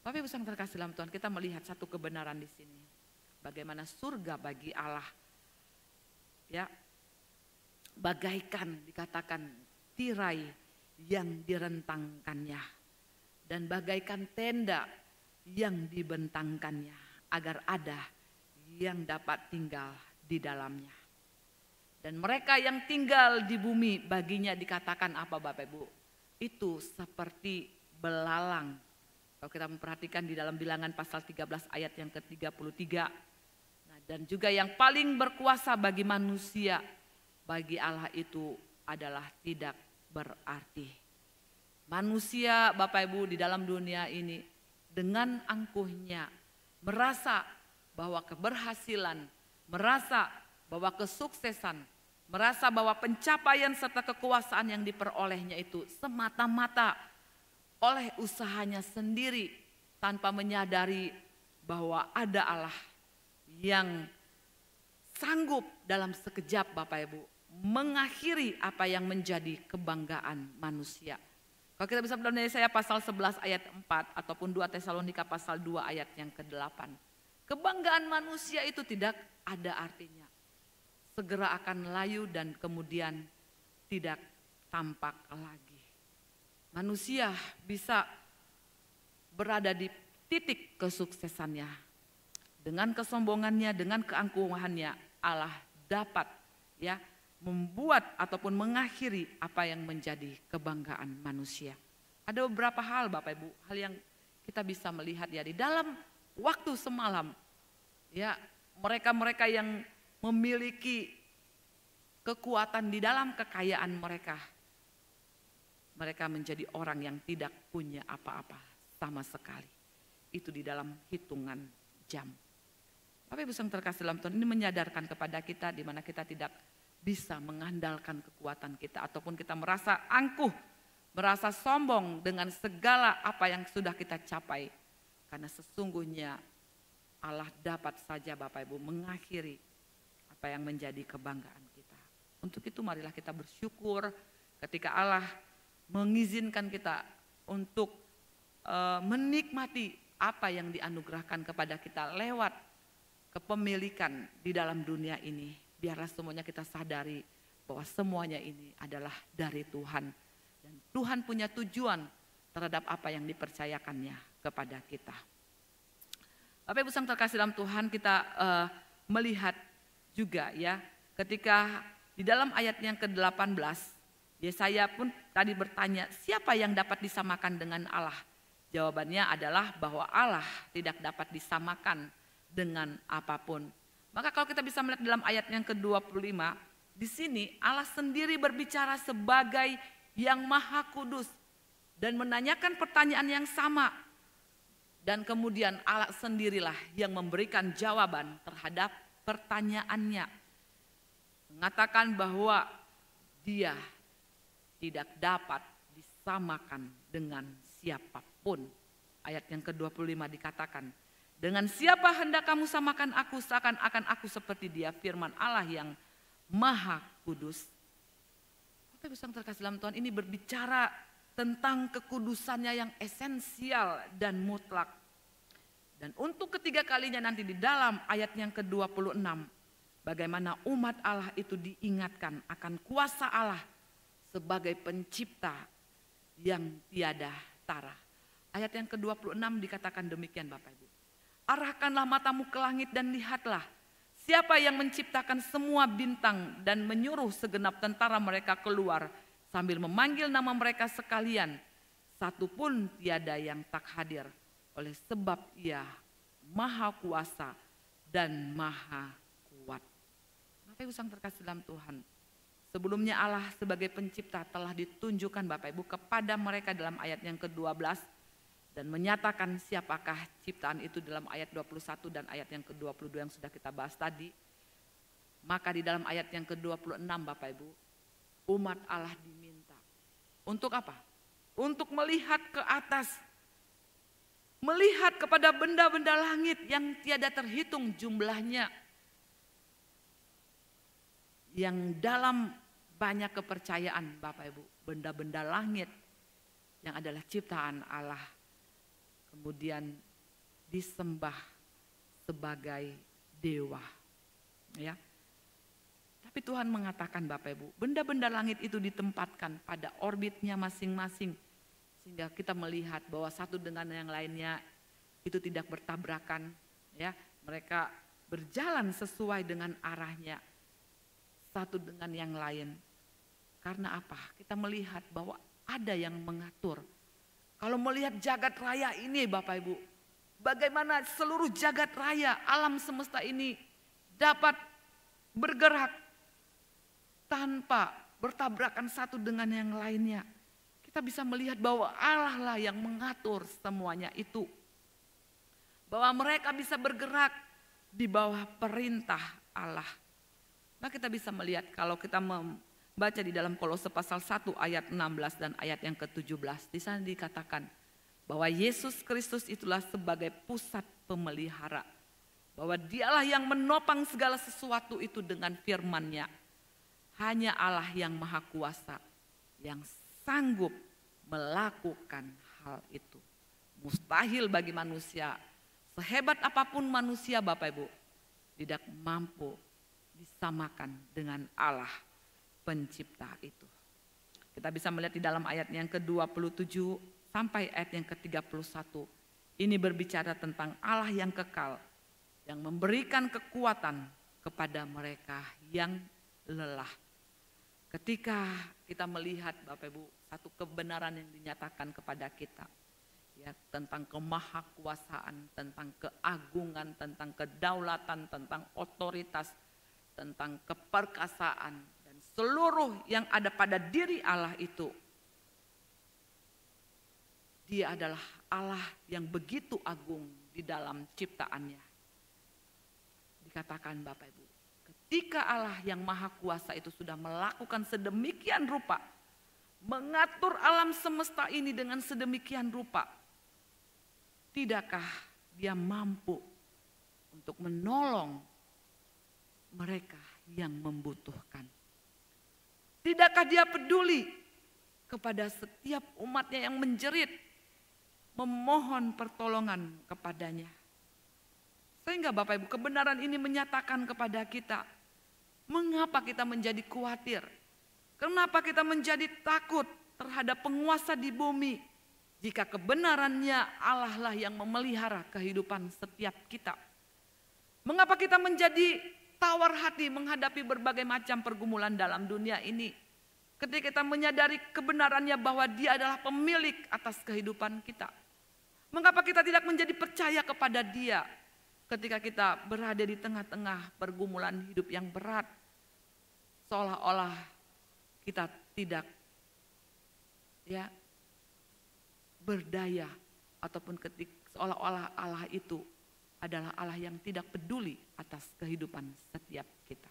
Bapak Ibu yang terkasih dalam Tuhan, kita melihat satu kebenaran di sini. Bagaimana surga bagi Allah ya bagaikan dikatakan tirai yang direntangkannya dan bagaikan tenda yang dibentangkannya agar ada yang dapat tinggal di dalamnya. Dan mereka yang tinggal di bumi baginya dikatakan apa Bapak Ibu? Itu seperti belalang. Kalau kita memperhatikan di dalam Bilangan pasal 13 ayat yang ke-33. Nah, dan juga yang paling berkuasa bagi manusia, bagi Allah itu adalah tidak berarti. Manusia Bapak Ibu di dalam dunia ini dengan angkuhnya merasa bahwa keberhasilan, merasa bahwa kesuksesan, merasa bahwa pencapaian serta kekuasaan yang diperolehnya itu semata-mata oleh usahanya sendiri tanpa menyadari bahwa ada Allah yang sanggup dalam sekejap Bapak Ibu mengakhiri apa yang menjadi kebanggaan manusia. Kalau kita bisa dalam Yesaya pasal 11 ayat 4 ataupun 2 Tesalonika pasal 2 ayat yang ke-8. Kebanggaan manusia itu tidak ada artinya. Segera akan layu dan kemudian tidak tampak lagi. Manusia bisa berada di titik kesuksesannya. Dengan kesombongannya, dengan keangkuhannya Allah dapat ya membuat ataupun mengakhiri apa yang menjadi kebanggaan manusia. Ada beberapa hal Bapak Ibu, hal yang kita bisa melihat ya di dalam waktu semalam. Ya, mereka-mereka yang memiliki kekuatan di dalam kekayaan mereka. Mereka menjadi orang yang tidak punya apa-apa sama sekali. Itu di dalam hitungan jam. Bapak Ibu yang terkasih dalam Tuhan, ini menyadarkan kepada kita di mana kita tidak bisa mengandalkan kekuatan kita ataupun kita merasa angkuh, merasa sombong dengan segala apa yang sudah kita capai. Karena sesungguhnya Allah dapat saja Bapak Ibu mengakhiri apa yang menjadi kebanggaan kita. Untuk itu marilah kita bersyukur ketika Allah mengizinkan kita untuk menikmati apa yang dianugerahkan kepada kita lewat kepemilikan di dalam dunia ini. Biarlah semuanya kita sadari bahwa semuanya ini adalah dari Tuhan. Dan Tuhan punya tujuan terhadap apa yang dipercayakannya kepada kita. Bapak Ibu yang terkasih dalam Tuhan, kita melihat juga ya ketika di dalam ayat yang ke-18 Yesaya pun tadi bertanya, siapa yang dapat disamakan dengan Allah? Jawabannya adalah bahwa Allah tidak dapat disamakan dengan apapun. Maka kalau kita bisa melihat dalam ayat yang ke-25, di sini Allah sendiri berbicara sebagai yang maha kudus dan menanyakan pertanyaan yang sama. Dan kemudian Allah sendirilah yang memberikan jawaban terhadap pertanyaannya. Mengatakan bahwa dia tidak dapat disamakan dengan siapapun. Ayat yang ke-25 dikatakan, dengan siapa hendak kamu samakan aku, seakan-akan aku seperti dia, firman Allah yang maha kudus. Bapak Ibu yang terkasih dalam Tuhan, ini berbicara tentang kekudusannya yang esensial dan mutlak. Dan untuk ketiga kalinya nanti di dalam ayat yang ke-26, bagaimana umat Allah itu diingatkan akan kuasa Allah sebagai pencipta yang tiada tara. Ayat yang ke-26 dikatakan demikian Bapak Ibu. Arahkanlah matamu ke langit dan lihatlah siapa yang menciptakan semua bintang dan menyuruh segenap tentara mereka keluar sambil memanggil nama mereka sekalian. Satu pun tiada yang tak hadir oleh sebab ia maha kuasa dan maha kuat. Bapak Ibu yang terkasih dalam Tuhan, sebelumnya Allah sebagai pencipta telah ditunjukkan Bapak Ibu kepada mereka dalam ayat yang ke-12 dan menyatakan siapakah ciptaan itu dalam ayat 21 dan ayat yang ke-22 yang sudah kita bahas tadi. Maka di dalam ayat yang ke-26 Bapak Ibu, umat Allah diminta untuk apa? Untuk melihat ke atas, melihat kepada benda-benda langit yang tiada terhitung jumlahnya, yang dalam banyak kepercayaan Bapak Ibu, benda-benda langit yang adalah ciptaan Allah kemudian disembah sebagai dewa. Ya. Tapi Tuhan mengatakan Bapak Ibu, benda-benda langit itu ditempatkan pada orbitnya masing-masing. Sehingga kita melihat bahwa satu dengan yang lainnya itu tidak bertabrakan. Ya. Mereka berjalan sesuai dengan arahnya. Satu dengan yang lain. Karena apa? Kita melihat bahwa ada yang mengatur. Kalau melihat jagat raya ini Bapak Ibu, bagaimana seluruh jagat raya alam semesta ini dapat bergerak tanpa bertabrakan satu dengan yang lainnya. Kita bisa melihat bahwa Allah lah yang mengatur semuanya itu. Bahwa mereka bisa bergerak di bawah perintah Allah. Nah kita bisa melihat kalau kita baca di dalam Kolose pasal 1 ayat 16 dan ayat yang ke-17. Di sana dikatakan bahwa Yesus Kristus itulah sebagai pusat pemelihara. Bahwa dialah yang menopang segala sesuatu itu dengan firman-Nya. Hanya Allah yang maha kuasa yang sanggup melakukan hal itu. Mustahil bagi manusia. Sehebat apapun manusia Bapak Ibu, tidak mampu disamakan dengan Allah pencipta itu. Kita bisa melihat di dalam ayat yang ke-27 sampai ayat yang ke-31. Ini berbicara tentang Allah yang kekal, yang memberikan kekuatan kepada mereka yang lelah. Ketika kita melihat Bapak Ibu satu kebenaran yang dinyatakan kepada kita, ya, tentang kemahakuasaan, tentang keagungan, tentang kedaulatan, tentang otoritas, tentang keperkasaan dan seluruh yang ada pada diri Allah itu. Dia adalah Allah yang begitu agung di dalam ciptaannya. Dikatakan Bapak Ibu, ketika Allah yang maha kuasa itu sudah melakukan sedemikian rupa, mengatur alam semesta ini dengan sedemikian rupa, tidakkah dia mampu untuk menolong mereka yang membutuhkan? Tidakkah dia peduli kepada setiap umatnya yang menjerit, memohon pertolongan kepadanya? Sehingga Bapak Ibu, kebenaran ini menyatakan kepada kita, mengapa kita menjadi khawatir? Kenapa kita menjadi takut terhadap penguasa di bumi? Jika kebenarannya Allah lah yang memelihara kehidupan setiap kita. Mengapa kita menjadi tawar hati menghadapi berbagai macam pergumulan dalam dunia ini? Ketika kita menyadari kebenarannya bahwa Dia adalah pemilik atas kehidupan kita. Mengapa kita tidak menjadi percaya kepada Dia? Ketika kita berada di tengah-tengah pergumulan hidup yang berat, seolah-olah kita tidak berdaya, ataupun seolah-olah Allah itu adalah Allah yang tidak peduli atas kehidupan setiap kita.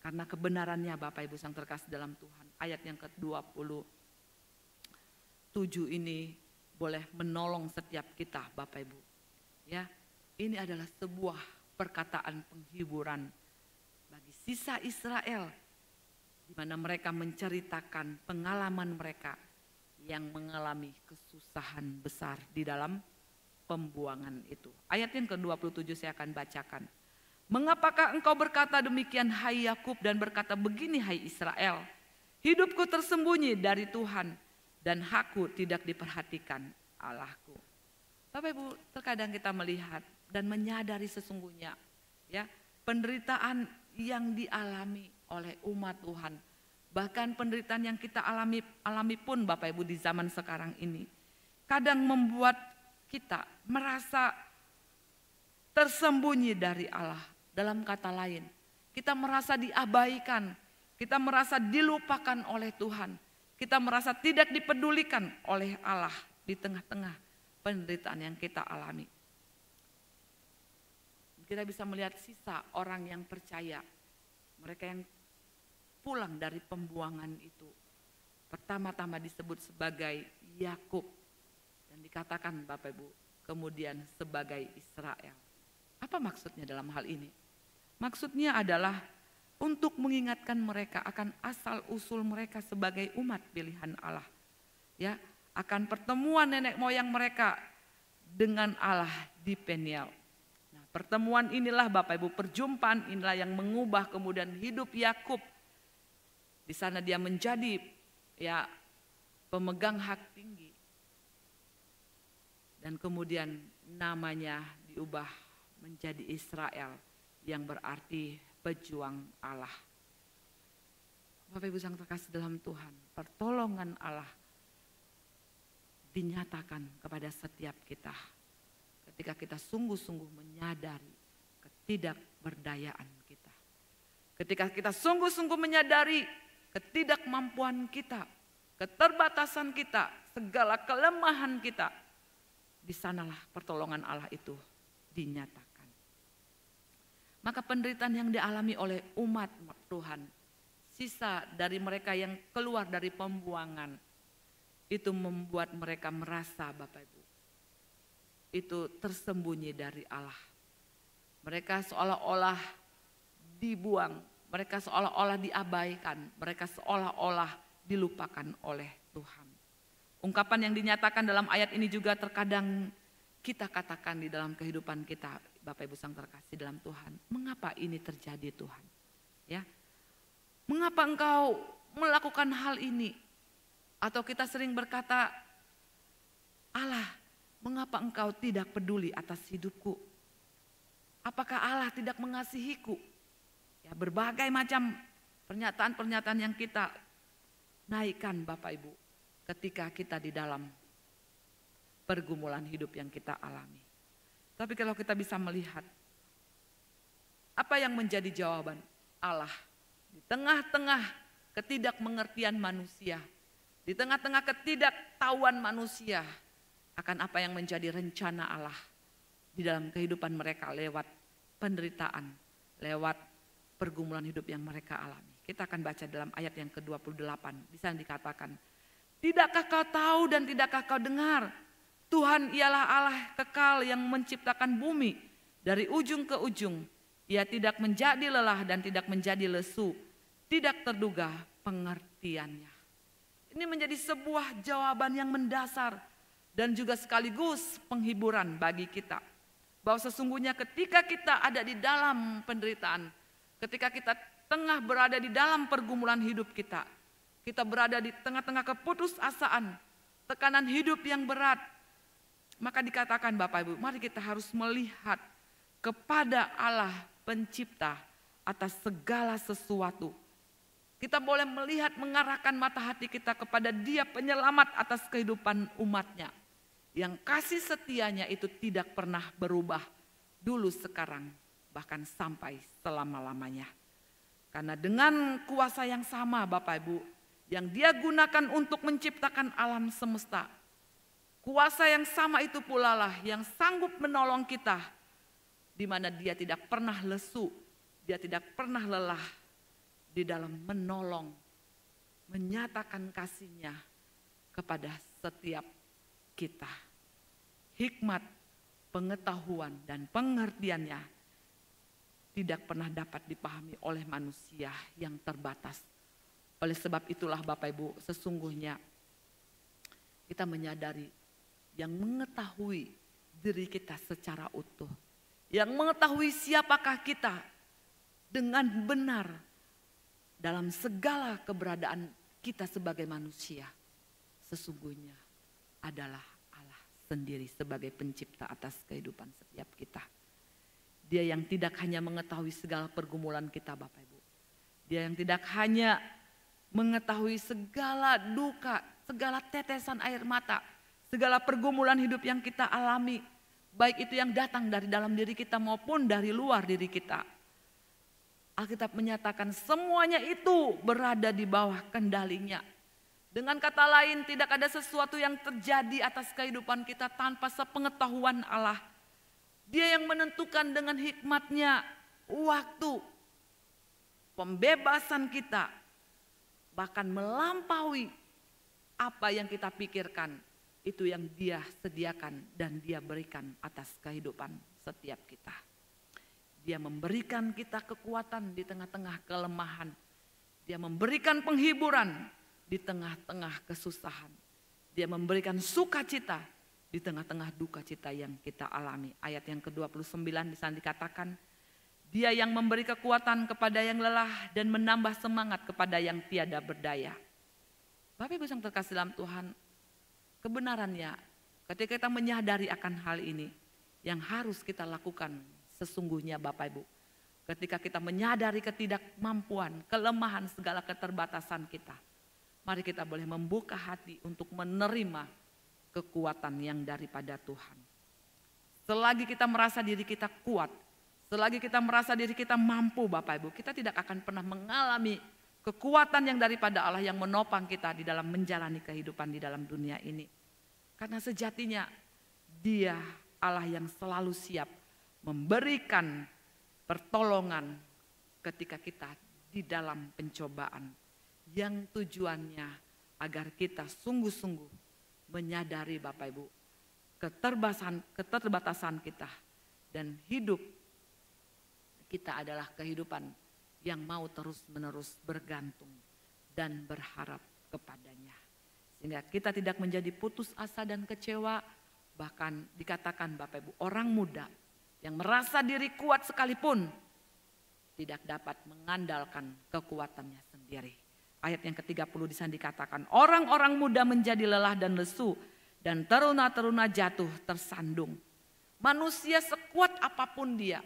Karena kebenarannya Bapak Ibu yang terkasih dalam Tuhan, ayat yang ke-27 ini boleh menolong setiap kita Bapak Ibu. Ya. Ini adalah sebuah perkataan penghiburan bagi sisa Israel, di mana mereka menceritakan pengalaman mereka yang mengalami kesusahan besar di dalam pembuangan itu. Ayat yang ke-27 saya akan bacakan. Mengapakah engkau berkata demikian hai Yakub, dan berkata begini hai Israel? Hidupku tersembunyi dari Tuhan dan hakku tidak diperhatikan Allahku. Bapak Ibu, terkadang kita melihat dan menyadari sesungguhnya ya penderitaan yang dialami oleh umat Tuhan, bahkan penderitaan yang kita alami pun Bapak Ibu di zaman sekarang ini, kadang membuat kita merasa tersembunyi dari Allah. Dalam kata lain, kita merasa diabaikan, kita merasa dilupakan oleh Tuhan, kita merasa tidak dipedulikan oleh Allah di tengah-tengah penderitaan yang kita alami. Kita bisa melihat sisa orang yang percaya, mereka yang pulang dari pembuangan itu, pertama-tama disebut sebagai Yakub, dan dikatakan Bapak Ibu kemudian sebagai Israel. Apa maksudnya dalam hal ini? Maksudnya adalah untuk mengingatkan mereka akan asal usul mereka sebagai umat pilihan Allah, ya, akan pertemuan nenek moyang mereka dengan Allah di Peniel. Nah, pertemuan inilah Bapak Ibu, perjumpaan inilah yang mengubah kemudian hidup Yakub. Di sana dia menjadi ya pemegang hak tinggi, dan kemudian namanya diubah menjadi Israel, yang berarti pejuang Allah. Bapak Ibu yang terkasih dalam Tuhan, pertolongan Allah dinyatakan kepada setiap kita ketika kita sungguh-sungguh menyadari ketidakberdayaan kita. Ketika kita sungguh-sungguh menyadari ketidakmampuan kita, keterbatasan kita, segala kelemahan kita, di sanalah pertolongan Allah itu dinyatakan. Maka penderitaan yang dialami oleh umat Tuhan, sisa dari mereka yang keluar dari pembuangan, itu membuat mereka merasa Bapak Ibu, itu tersembunyi dari Allah. Mereka seolah-olah dibuang, mereka seolah-olah diabaikan, mereka seolah-olah dilupakan oleh Tuhan. Ungkapan yang dinyatakan dalam ayat ini juga terkadang kita katakan di dalam kehidupan kita, Bapak Ibu sang terkasih dalam Tuhan. Mengapa ini terjadi Tuhan? Ya, mengapa engkau melakukan hal ini? Atau kita sering berkata, Allah, mengapa engkau tidak peduli atas hidupku? Apakah Allah tidak mengasihiku? Ya, berbagai macam Pernyataan-pernyataan yang kita naikkan Bapak Ibu ketika kita di dalam pergumulan hidup yang kita alami. Tapi kalau kita bisa melihat apa yang menjadi jawaban Allah di tengah-tengah ketidakmengertian manusia, di tengah-tengah ketidaktahuan manusia akan apa yang menjadi rencana Allah di dalam kehidupan mereka lewat penderitaan, lewat pergumulan hidup yang mereka alami. Kita akan baca dalam ayat yang ke-28. Di sana dikatakan, tidakkah kau tahu dan tidakkah kau dengar? Tuhan ialah Allah kekal yang menciptakan bumi dari ujung ke ujung. Ia tidak menjadi lelah dan tidak menjadi lesu. Tidak terduga pengertiannya. Ini menjadi sebuah jawaban yang mendasar dan juga sekaligus penghiburan bagi kita. Bahwa sesungguhnya ketika kita ada di dalam penderitaan, ketika kita tengah berada di dalam pergumulan hidup kita berada di tengah-tengah keputusasaan, tekanan hidup yang berat, maka dikatakan Bapak Ibu, mari kita harus melihat kepada Allah pencipta atas segala sesuatu. Kita boleh melihat, mengarahkan mata hati kita kepada Dia penyelamat atas kehidupan umatnya. Yang kasih setianya itu tidak pernah berubah dulu, sekarang, bahkan sampai selama-lamanya. Karena dengan kuasa yang sama Bapak Ibu, yang Dia gunakan untuk menciptakan alam semesta, kuasa yang sama itu pula lah yang sanggup menolong kita, di mana Dia tidak pernah lesu, Dia tidak pernah lelah di dalam menolong, menyatakan kasih-Nya kepada setiap kita. Hikmat, pengetahuan, dan pengertiannya tidak pernah dapat dipahami oleh manusia yang terbatas. Oleh sebab itulah Bapak Ibu, sesungguhnya kita menyadari yang mengetahui diri kita secara utuh, yang mengetahui siapakah kita dengan benar dalam segala keberadaan kita sebagai manusia, sesungguhnya adalah Allah sendiri sebagai pencipta atas kehidupan setiap kita. Dia yang tidak hanya mengetahui segala pergumulan kita Bapak Ibu. Dia yang tidak hanya mengetahui segala duka, segala tetesan air mata, segala pergumulan hidup yang kita alami, baik itu yang datang dari dalam diri kita maupun dari luar diri kita. Alkitab menyatakan semuanya itu berada di bawah kendalinya. Dengan kata lain, tidak ada sesuatu yang terjadi atas kehidupan kita tanpa sepengetahuan Allah. Dia yang menentukan dengan hikmat-Nya waktu, pembebasan kita, bahkan melampaui apa yang kita pikirkan. Itu yang Dia sediakan dan Dia berikan atas kehidupan setiap kita. Dia memberikan kita kekuatan di tengah-tengah kelemahan. Dia memberikan penghiburan di tengah-tengah kesusahan. Dia memberikan sukacita di tengah-tengah duka cita yang kita alami. Ayat yang ke-29 di sana dikatakan, Dia yang memberi kekuatan kepada yang lelah dan menambah semangat kepada yang tiada berdaya. Bapak Ibu yang terkasih dalam Tuhan, kebenarannya ketika kita menyadari akan hal ini, yang harus kita lakukan sesungguhnya Bapak Ibu, ketika kita menyadari ketidakmampuan, kelemahan, segala keterbatasan kita, mari kita boleh membuka hati untuk menerima kekuatan yang daripada Tuhan. Selagi kita merasa diri kita kuat, selagi kita merasa diri kita mampu Bapak Ibu, kita tidak akan pernah mengalami kekuatan yang daripada Allah yang menopang kita di dalam menjalani kehidupan di dalam dunia ini. Karena sejatinya Dia Allah yang selalu siap memberikan pertolongan ketika kita di dalam pencobaan, yang tujuannya agar kita sungguh-sungguh menyadari Bapak Ibu keterbatasan kita, dan hidup kita adalah kehidupan yang mau terus-menerus bergantung dan berharap kepadanya. Sehingga kita tidak menjadi putus asa dan kecewa, bahkan dikatakan Bapak Ibu, orang muda yang merasa diri kuat sekalipun tidak dapat mengandalkan kekuatannya sendiri. Ayat yang ke-30 di sana dikatakan, orang-orang muda menjadi lelah dan lesu, dan teruna-teruna jatuh tersandung. Manusia sekuat apapun dia,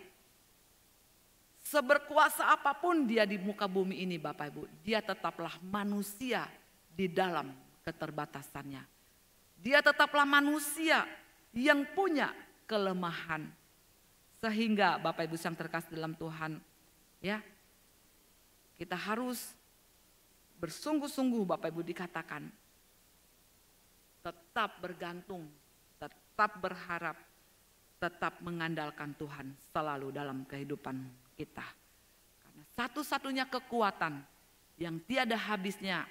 Seberkuasa apapun dia di muka bumi ini Bapak Ibu, dia tetaplah manusia di dalam keterbatasannya. Dia tetaplah manusia yang punya kelemahan. Sehingga Bapak Ibu yang terkasih dalam Tuhan, ya, kita harus bersungguh-sungguh Bapak Ibu dikatakan tetap bergantung, tetap berharap, tetap mengandalkan Tuhan selalu dalam kehidupan kita. Karena satu-satunya kekuatan yang tiada habisnya,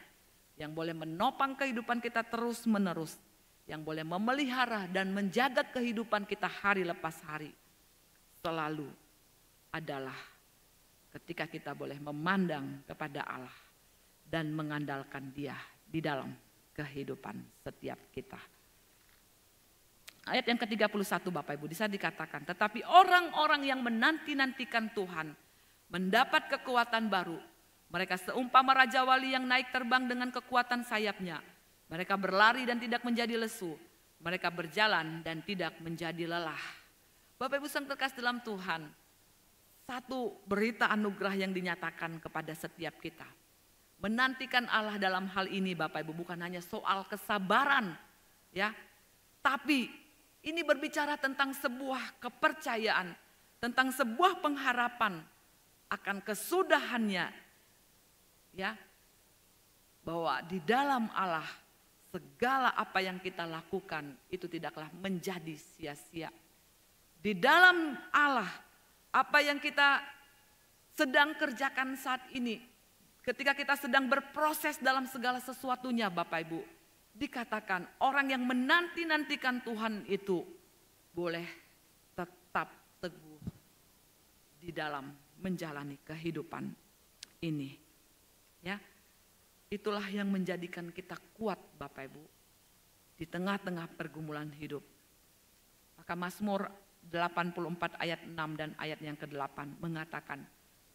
yang boleh menopang kehidupan kita terus menerus, yang boleh memelihara dan menjaga kehidupan kita hari lepas hari, selalu adalah ketika kita boleh memandang kepada Allah dan mengandalkan Dia di dalam kehidupan setiap kita. Ayat yang ke-31 Bapak Ibu, di sana dikatakan, tetapi orang-orang yang menanti-nantikan Tuhan mendapat kekuatan baru. Mereka seumpama Raja Wali yang naik terbang dengan kekuatan sayapnya. Mereka berlari dan tidak menjadi lesu. Mereka berjalan dan tidak menjadi lelah. Bapak Ibu yang terkasih dalam Tuhan, satu berita anugerah yang dinyatakan kepada setiap kita. Menantikan Allah dalam hal ini Bapak Ibu bukan hanya soal kesabaran, ya, tapi ini berbicara tentang sebuah kepercayaan, tentang sebuah pengharapan akan kesudahannya, ya, bahwa di dalam Allah segala apa yang kita lakukan itu tidaklah menjadi sia-sia. Di dalam Allah apa yang kita sedang kerjakan saat ini, ketika kita sedang berproses dalam segala sesuatunya Bapak Ibu, dikatakan orang yang menanti-nantikan Tuhan itu boleh tetap teguh di dalam menjalani kehidupan ini. Ya, itulah yang menjadikan kita kuat Bapak Ibu di tengah-tengah pergumulan hidup. Maka Mazmur 84 ayat 6 dan ayat yang ke-8 mengatakan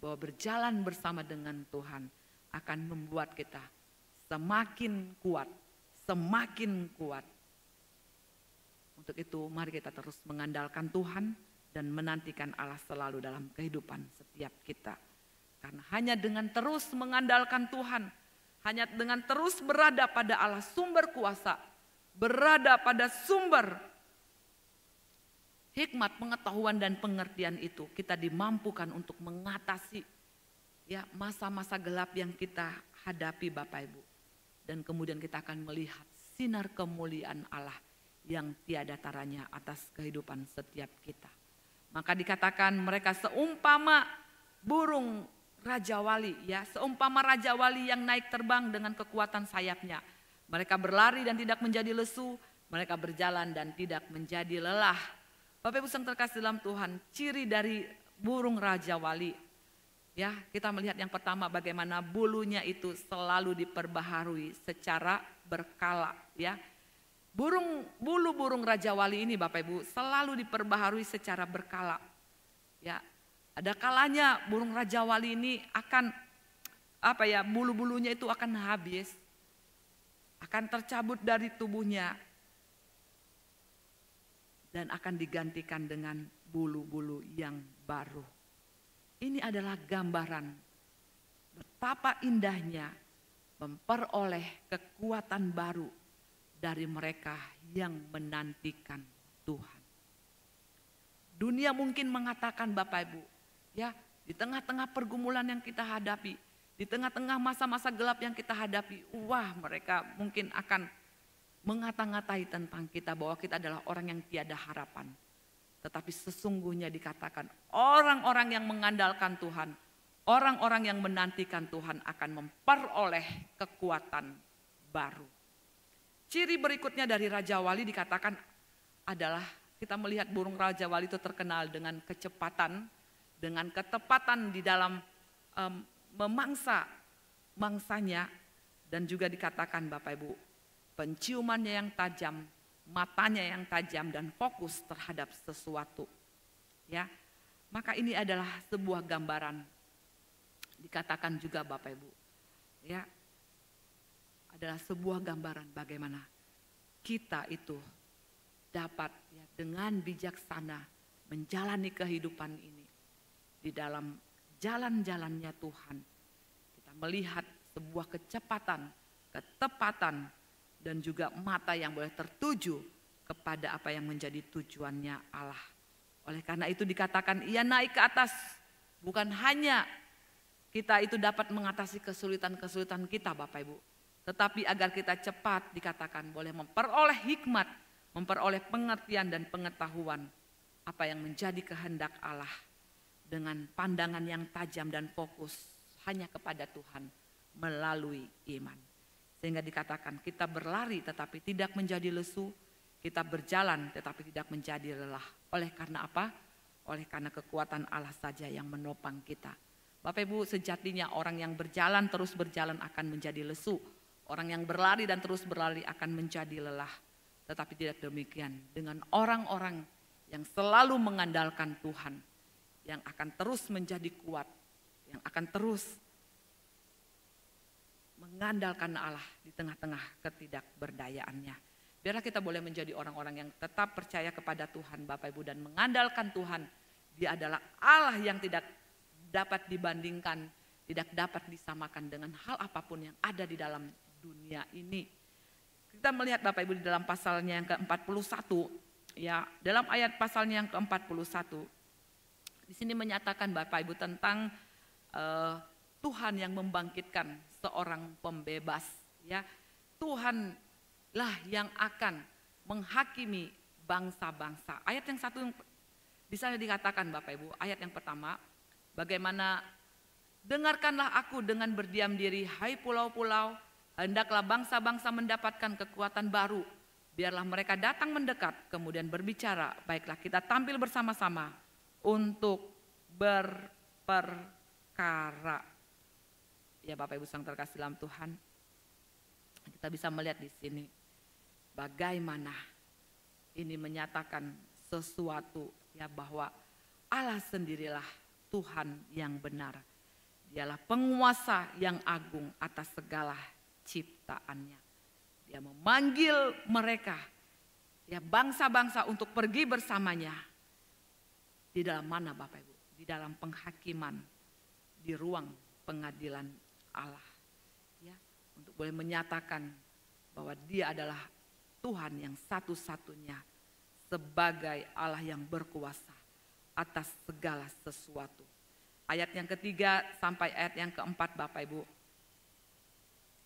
bahwa berjalan bersama dengan Tuhan akan membuat kita semakin kuat. Semakin kuat. Untuk itu mari kita terus mengandalkan Tuhan dan menantikan Allah selalu dalam kehidupan setiap kita. Karena hanya dengan terus mengandalkan Tuhan, hanya dengan terus berada pada Allah sumber kuasa, berada pada sumber hikmat, pengetahuan dan pengertian itu, kita dimampukan untuk mengatasi, ya, masa-masa gelap yang kita hadapi Bapak Ibu. Dan kemudian kita akan melihat sinar kemuliaan Allah yang tiada taranya atas kehidupan setiap kita. Maka dikatakan mereka seumpama burung Raja Wali, ya, seumpama Raja Wali yang naik terbang dengan kekuatan sayapnya. Mereka berlari dan tidak menjadi lesu, mereka berjalan dan tidak menjadi lelah. Bapak Ibu yang terkasih dalam Tuhan, ciri dari burung Raja Wali, ya, kita melihat yang pertama bagaimana bulunya itu selalu diperbaharui secara berkala, ya. Bulu burung Raja Wali ini Bapak Ibu selalu diperbaharui secara berkala. Ya, ada kalanya burung Raja Wali ini akan bulu-bulunya itu akan habis. Akan tercabut dari tubuhnya dan akan digantikan dengan bulu-bulu yang baru. Ini adalah gambaran betapa indahnya memperoleh kekuatan baru dari mereka yang menantikan Tuhan. Dunia mungkin mengatakan Bapak Ibu, ya, di tengah-tengah pergumulan yang kita hadapi, di tengah-tengah masa-masa gelap yang kita hadapi, wah, mereka mungkin akan mengata-ngatai tentang kita bahwa kita adalah orang yang tiada harapan. Tetapi sesungguhnya dikatakan orang-orang yang mengandalkan Tuhan, orang-orang yang menantikan Tuhan akan memperoleh kekuatan baru. Ciri berikutnya dari Raja Wali dikatakan adalah kita melihat burung Raja Wali itu terkenal dengan kecepatan, dengan ketepatan di dalam memangsa mangsanya, dan juga dikatakan Bapak Ibu penciumannya yang tajam, matanya yang tajam dan fokus terhadap sesuatu. Ya, maka ini adalah sebuah gambaran. Dikatakan juga Bapak Ibu, ya, adalah sebuah gambaran bagaimana kita itu dapat, ya, dengan bijaksana menjalani kehidupan ini di dalam jalan-jalannya Tuhan. Kita melihat sebuah kecepatan, ketepatan, dan juga mata yang boleh tertuju kepada apa yang menjadi tujuannya Allah. Oleh karena itu dikatakan ia naik ke atas, bukan hanya kita itu dapat mengatasi kesulitan-kesulitan kita Bapak Ibu, tetapi agar kita cepat dikatakan boleh memperoleh hikmat, memperoleh pengertian dan pengetahuan apa yang menjadi kehendak Allah dengan pandangan yang tajam dan fokus hanya kepada Tuhan melalui iman. Sehingga dikatakan kita berlari tetapi tidak menjadi lesu, kita berjalan tetapi tidak menjadi lelah. Oleh karena apa? Oleh karena kekuatan Allah saja yang menopang kita. Bapak Ibu, sejatinya orang yang berjalan terus berjalan akan menjadi lesu. Orang yang berlari dan terus berlari akan menjadi lelah. Tetapi tidak demikian dengan orang-orang yang selalu mengandalkan Tuhan, yang akan terus menjadi kuat, yang akan terus mengandalkan Allah di tengah-tengah ketidakberdayaannya. Biarlah kita boleh menjadi orang-orang yang tetap percaya kepada Tuhan Bapak Ibu dan mengandalkan Tuhan. Dia adalah Allah yang tidak dapat dibandingkan, tidak dapat disamakan dengan hal apapun yang ada di dalam dunia ini. Kita melihat Bapak Ibu di dalam pasalnya yang ke-41, ya, dalam ayat pasalnya yang ke-41. Di sini menyatakan Bapak Ibu tentang Tuhan yang membangkitkan seorang pembebas, ya. Tuhanlah yang akan menghakimi bangsa-bangsa. Ayat yang satu di sana dikatakan Bapak Ibu, ayat yang pertama, bagaimana dengarkanlah aku dengan berdiam diri, hai pulau-pulau, hendaklah bangsa-bangsa mendapatkan kekuatan baru. Biarlah mereka datang mendekat, kemudian berbicara, baiklah kita tampil bersama-sama untuk berperkara. Ya Bapak Ibu sang terkasih dalam Tuhan, kita bisa melihat di sini bagaimana ini menyatakan sesuatu, ya, bahwa Allah sendirilah Tuhan yang benar. Dialah penguasa yang agung atas segala ciptaannya. Dia memanggil mereka, ya, bangsa-bangsa untuk pergi bersamanya. Di dalam mana Bapak Ibu? Di dalam penghakiman, di ruang pengadilan Allah, ya, untuk boleh menyatakan bahwa Dia adalah Tuhan yang satu-satunya sebagai Allah yang berkuasa atas segala sesuatu. Ayat yang ketiga sampai ayat yang keempat Bapak Ibu,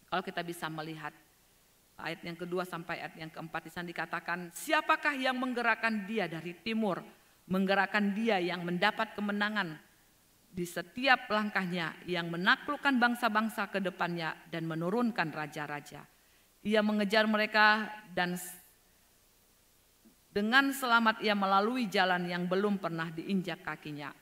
kalau kita bisa melihat ayat yang kedua sampai ayat yang keempat, di sana dikatakan, siapakah yang menggerakkan dia dari timur, menggerakkan dia yang mendapat kemenangan di setiap langkahnya, yang menaklukkan bangsa-bangsa ke depannya dan menurunkan raja-raja. Ia mengejar mereka dan dengan selamat ia melalui jalan yang belum pernah diinjak kakinya.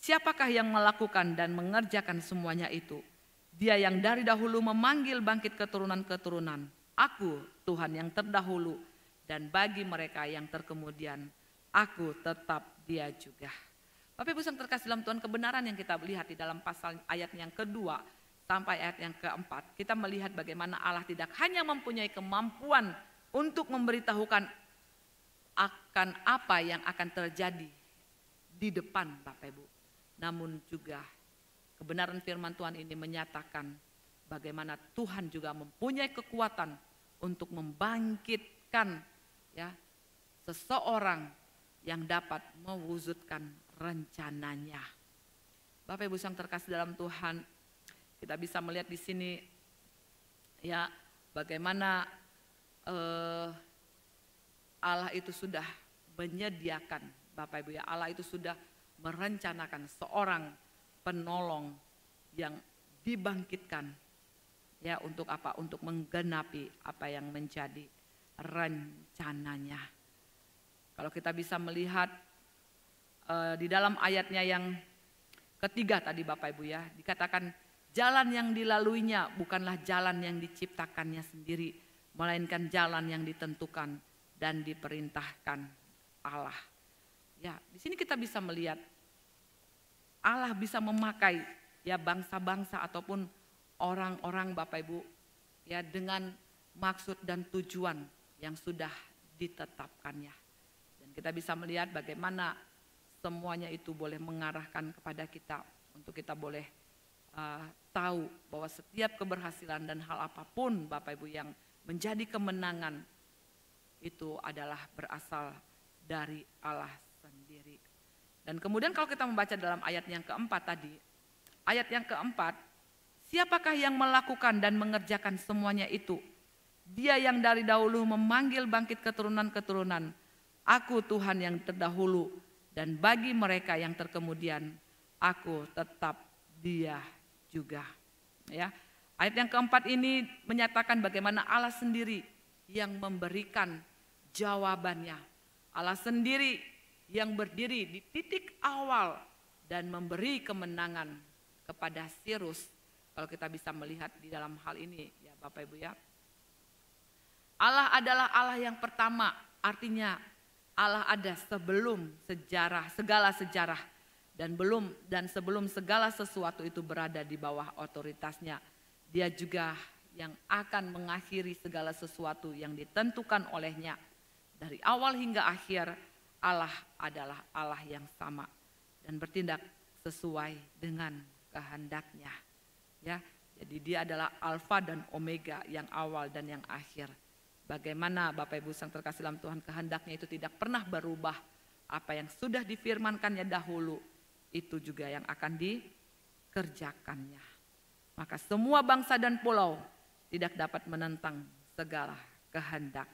Siapakah yang melakukan dan mengerjakan semuanya itu? Dia yang dari dahulu memanggil bangkit keturunan-keturunan. Aku Tuhan yang terdahulu, dan bagi mereka yang terkemudian, aku tetap Dia juga. Bapak Ibu yang terkasih dalam Tuhan, kebenaran yang kita lihat di dalam pasal ayat yang kedua sampai ayat yang keempat, kita melihat bagaimana Allah tidak hanya mempunyai kemampuan untuk memberitahukan akan apa yang akan terjadi di depan Bapak Ibu, namun juga kebenaran firman Tuhan ini menyatakan bagaimana Tuhan juga mempunyai kekuatan untuk membangkitkan, ya, seseorang yang dapat mewujudkan rencananya. Bapak Ibu yang terkasih dalam Tuhan, kita bisa melihat di sini, ya, bagaimana Allah itu sudah menyediakan, Bapak Ibu, ya, Allah itu sudah merencanakan seorang penolong yang dibangkitkan, ya, untuk apa? Untuk menggenapi apa yang menjadi rencananya. Kalau kita bisa melihat di dalam ayatnya yang ketiga tadi Bapak Ibu, ya, dikatakan jalan yang dilaluinya bukanlah jalan yang diciptakannya sendiri, melainkan jalan yang ditentukan dan diperintahkan Allah. Ya, di sini kita bisa melihat Allah bisa memakai, ya, bangsa-bangsa ataupun orang-orang Bapak Ibu, ya, dengan maksud dan tujuan yang sudah ditetapkannya. Dan kita bisa melihat bagaimana semuanya itu boleh mengarahkan kepada kita untuk kita boleh tahu bahwa setiap keberhasilan dan hal apapun Bapak Ibu yang menjadi kemenangan itu adalah berasal dari Allah sendiri. Dan kemudian kalau kita membaca dalam ayat yang keempat tadi, ayat yang keempat, siapakah yang melakukan dan mengerjakan semuanya itu? Dia yang dari dahulu memanggil bangkit keturunan-keturunan, aku Tuhan yang terdahulu, dan bagi mereka yang terkemudian, aku tetap Dia juga. Ya, ayat yang keempat ini menyatakan bagaimana Allah sendiri yang memberikan jawabannya. Allah sendiri yang berdiri di titik awal dan memberi kemenangan kepada Sirus. Kalau kita bisa melihat di dalam hal ini ya Bapak Ibu ya. Allah adalah Allah yang pertama, artinya Allah ada sebelum sejarah, segala sejarah, dan sebelum segala sesuatu itu berada di bawah otoritasnya. Dia juga yang akan mengakhiri segala sesuatu yang ditentukan olehnya. Dari awal hingga akhir, Allah adalah Allah yang sama dan bertindak sesuai dengan kehendaknya. Ya, jadi Dia adalah Alfa dan Omega, yang awal dan yang akhir. Bagaimana Bapak Ibu yang terkasih dalam Tuhan, kehendaknya itu tidak pernah berubah. Apa yang sudah difirmankannya dahulu, itu juga yang akan dikerjakannya. Maka semua bangsa dan pulau tidak dapat menentang segala kehendak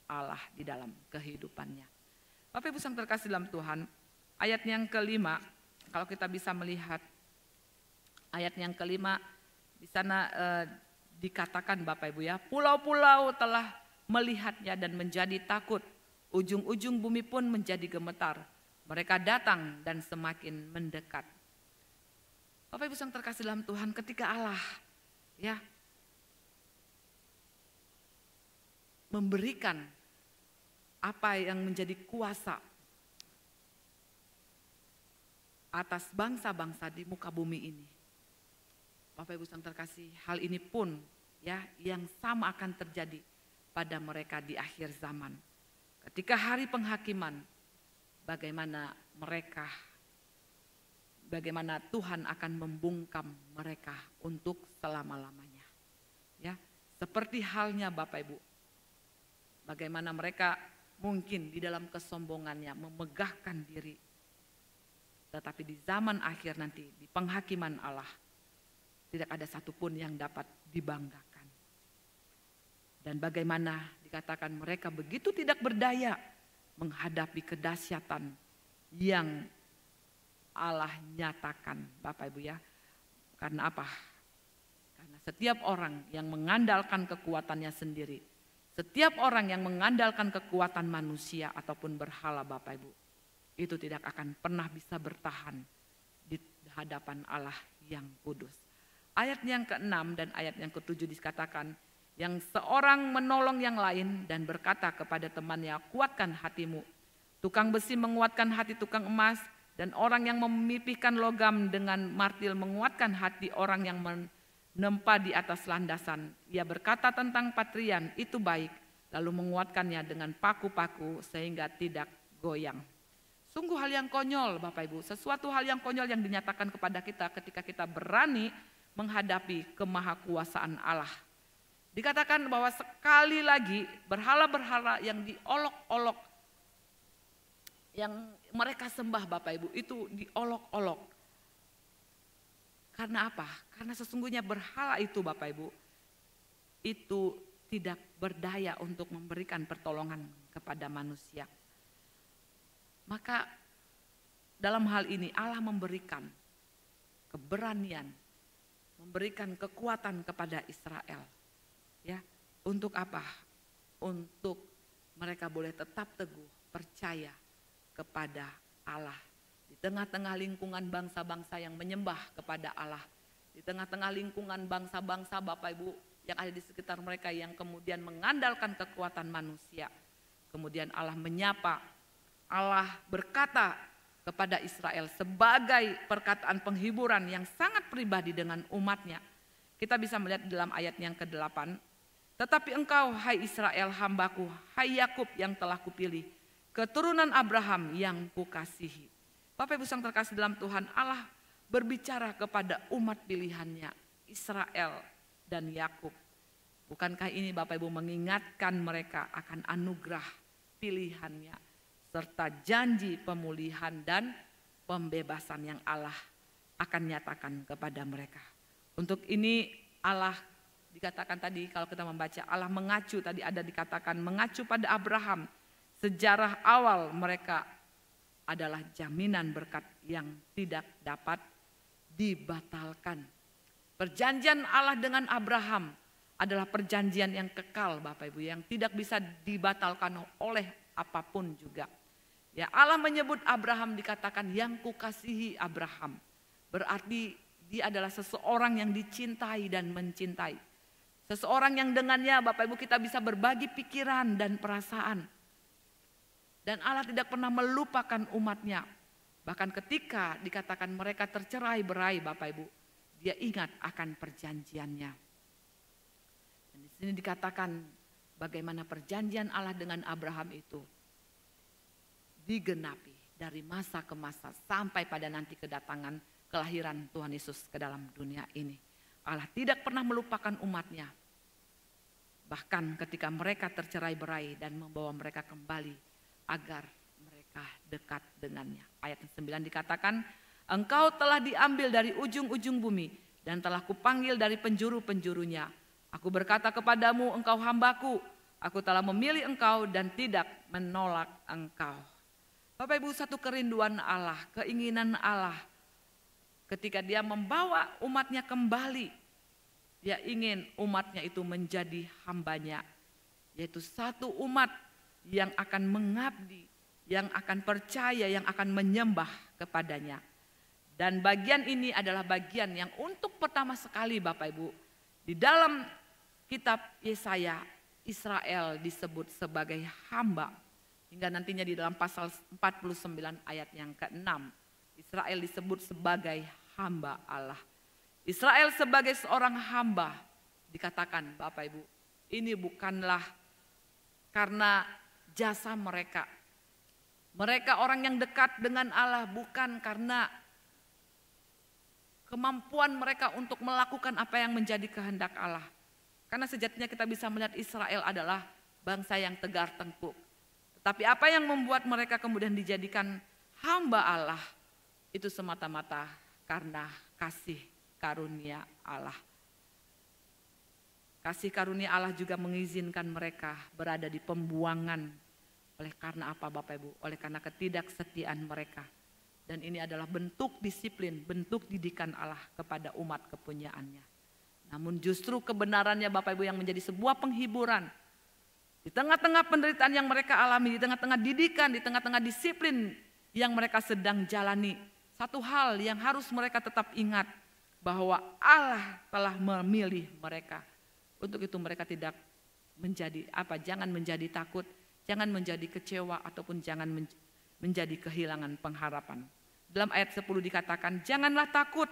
Allah di dalam kehidupannya. Bapak Ibu yang terkasih dalam Tuhan, ayat yang kelima, kalau kita bisa melihat ayat yang kelima, di sana dikatakan Bapak Ibu ya, pulau-pulau telah melihatnya dan menjadi takut, ujung-ujung bumi pun menjadi gemetar. Mereka datang dan semakin mendekat. Bapak Ibu yang terkasih dalam Tuhan, ketika Allah ya memberikan apa yang menjadi kuasa atas bangsa-bangsa di muka bumi ini, Bapak Ibu yang terkasih, hal ini pun ya yang sama akan terjadi pada mereka di akhir zaman. Ketika hari penghakiman, bagaimana Tuhan akan membungkam mereka untuk selama-lamanya. Ya, seperti halnya Bapak Ibu, bagaimana mereka mungkin di dalam kesombongannya memegahkan diri, tetapi di zaman akhir nanti di penghakiman Allah tidak ada satupun yang dapat dibanggakan. Dan bagaimana dikatakan mereka begitu tidak berdaya menghadapi kedahsyatan yang Allah nyatakan Bapak Ibu ya. Karena apa? Karena setiap orang yang mengandalkan kekuatannya sendiri, setiap orang yang mengandalkan kekuatan manusia ataupun berhala Bapak Ibu, itu tidak akan pernah bisa bertahan di hadapan Allah yang kudus. Ayat yang ke-6 dan ayat yang ke-7 dikatakan, yang seorang menolong yang lain dan berkata kepada temannya, kuatkan hatimu. Tukang besi menguatkan hati tukang emas, dan orang yang memipihkan logam dengan martil menguatkan hati orang yang menempa di atas landasan. Ia berkata tentang patrian, itu baik, lalu menguatkannya dengan paku-paku sehingga tidak goyang. Sungguh hal yang konyol Bapak Ibu, sesuatu hal yang konyol yang dinyatakan kepada kita ketika kita berani menghadapi kemahakuasaan Allah. Dikatakan bahwa sekali lagi berhala-berhala yang diolok-olok, yang mereka sembah Bapak Ibu, itu diolok-olok. Karena apa? Karena sesungguhnya berhala itu Bapak Ibu, itu tidak berdaya untuk memberikan pertolongan kepada manusia. Maka dalam hal ini Allah memberikan keberanian, memberikan kekuatan kepada Israel. Ya, untuk apa? Untuk mereka boleh tetap teguh, percaya kepada Allah. Di tengah-tengah lingkungan bangsa-bangsa yang menyembah kepada Allah. Di tengah-tengah lingkungan bangsa-bangsa Bapak Ibu yang ada di sekitar mereka yang kemudian mengandalkan kekuatan manusia. Kemudian Allah menyapa, Allah berkata kepada Israel sebagai perkataan penghiburan yang sangat pribadi dengan umatnya. Kita bisa melihat dalam ayat yang ke-8. Tetapi engkau, hai Israel hambaku, hai Yakub yang telah kupilih, keturunan Abraham yang kukasihi. Bapak Ibu yang terkasih dalam Tuhan, Allah berbicara kepada umat pilihannya, Israel dan Yakub. Bukankah ini Bapak Ibu mengingatkan mereka akan anugerah pilihannya, serta janji pemulihan dan pembebasan yang Allah akan nyatakan kepada mereka. Untuk ini Allah dikatakan tadi, kalau kita membaca, Allah mengacu, tadi ada dikatakan mengacu pada Abraham. Sejarah awal mereka adalah jaminan berkat yang tidak dapat dibatalkan. Perjanjian Allah dengan Abraham adalah perjanjian yang kekal Bapak Ibu, yang tidak bisa dibatalkan oleh apapun juga. Ya, Allah menyebut Abraham dikatakan yang kukasihi Abraham. Berarti dia adalah seseorang yang dicintai dan mencintai. Seseorang yang dengannya Bapak Ibu kita bisa berbagi pikiran dan perasaan. Dan Allah tidak pernah melupakan umatnya. Bahkan ketika dikatakan mereka tercerai-berai Bapak Ibu, dia ingat akan perjanjiannya. Dan di sini dikatakan bagaimana perjanjian Allah dengan Abraham itu digenapi dari masa ke masa sampai pada nanti kedatangan kelahiran Tuhan Yesus ke dalam dunia ini. Allah tidak pernah melupakan umatnya. Bahkan ketika mereka tercerai-berai dan membawa mereka kembali agar mereka dekat dengannya. Ayat 9 dikatakan, engkau telah diambil dari ujung-ujung bumi dan telah kupanggil dari penjuru-penjurunya. Aku berkata kepadamu, engkau hambaku, aku telah memilih engkau dan tidak menolak engkau. Bapak Ibu, satu kerinduan Allah, keinginan Allah ketika dia membawa umatnya kembali, dia ingin umatnya itu menjadi hambanya, yaitu satu umat yang akan mengabdi, yang akan percaya, yang akan menyembah kepadanya. Dan bagian ini adalah bagian yang untuk pertama sekali Bapak Ibu, di dalam kitab Yesaya, Israel disebut sebagai hamba. Hingga nantinya di dalam pasal 49 ayat yang ke-6, Israel disebut sebagai hamba Allah. Israel sebagai seorang hamba dikatakan Bapak Ibu, ini bukanlah karena jasa mereka. Mereka orang yang dekat dengan Allah bukan karena kemampuan mereka untuk melakukan apa yang menjadi kehendak Allah. Karena sejatinya kita bisa melihat Israel adalah bangsa yang tegar tengkuk. Tetapi apa yang membuat mereka kemudian dijadikan hamba Allah itu semata-mata karena kasih karunia Allah. Kasih karunia Allah juga mengizinkan mereka berada di pembuangan. Oleh karena apa Bapak Ibu? Oleh karena ketidaksetiaan mereka. Dan ini adalah bentuk disiplin, bentuk didikan Allah kepada umat kepunyaannya. Namun justru kebenarannya Bapak Ibu yang menjadi sebuah penghiburan. Di tengah-tengah penderitaan yang mereka alami, di tengah-tengah didikan, di tengah-tengah disiplin yang mereka sedang jalani. Satu hal yang harus mereka tetap ingat, bahwa Allah telah memilih mereka. Untuk itu mereka tidak menjadi jangan menjadi takut, jangan menjadi kecewa, ataupun jangan menjadi kehilangan pengharapan. Dalam ayat 10 dikatakan, janganlah takut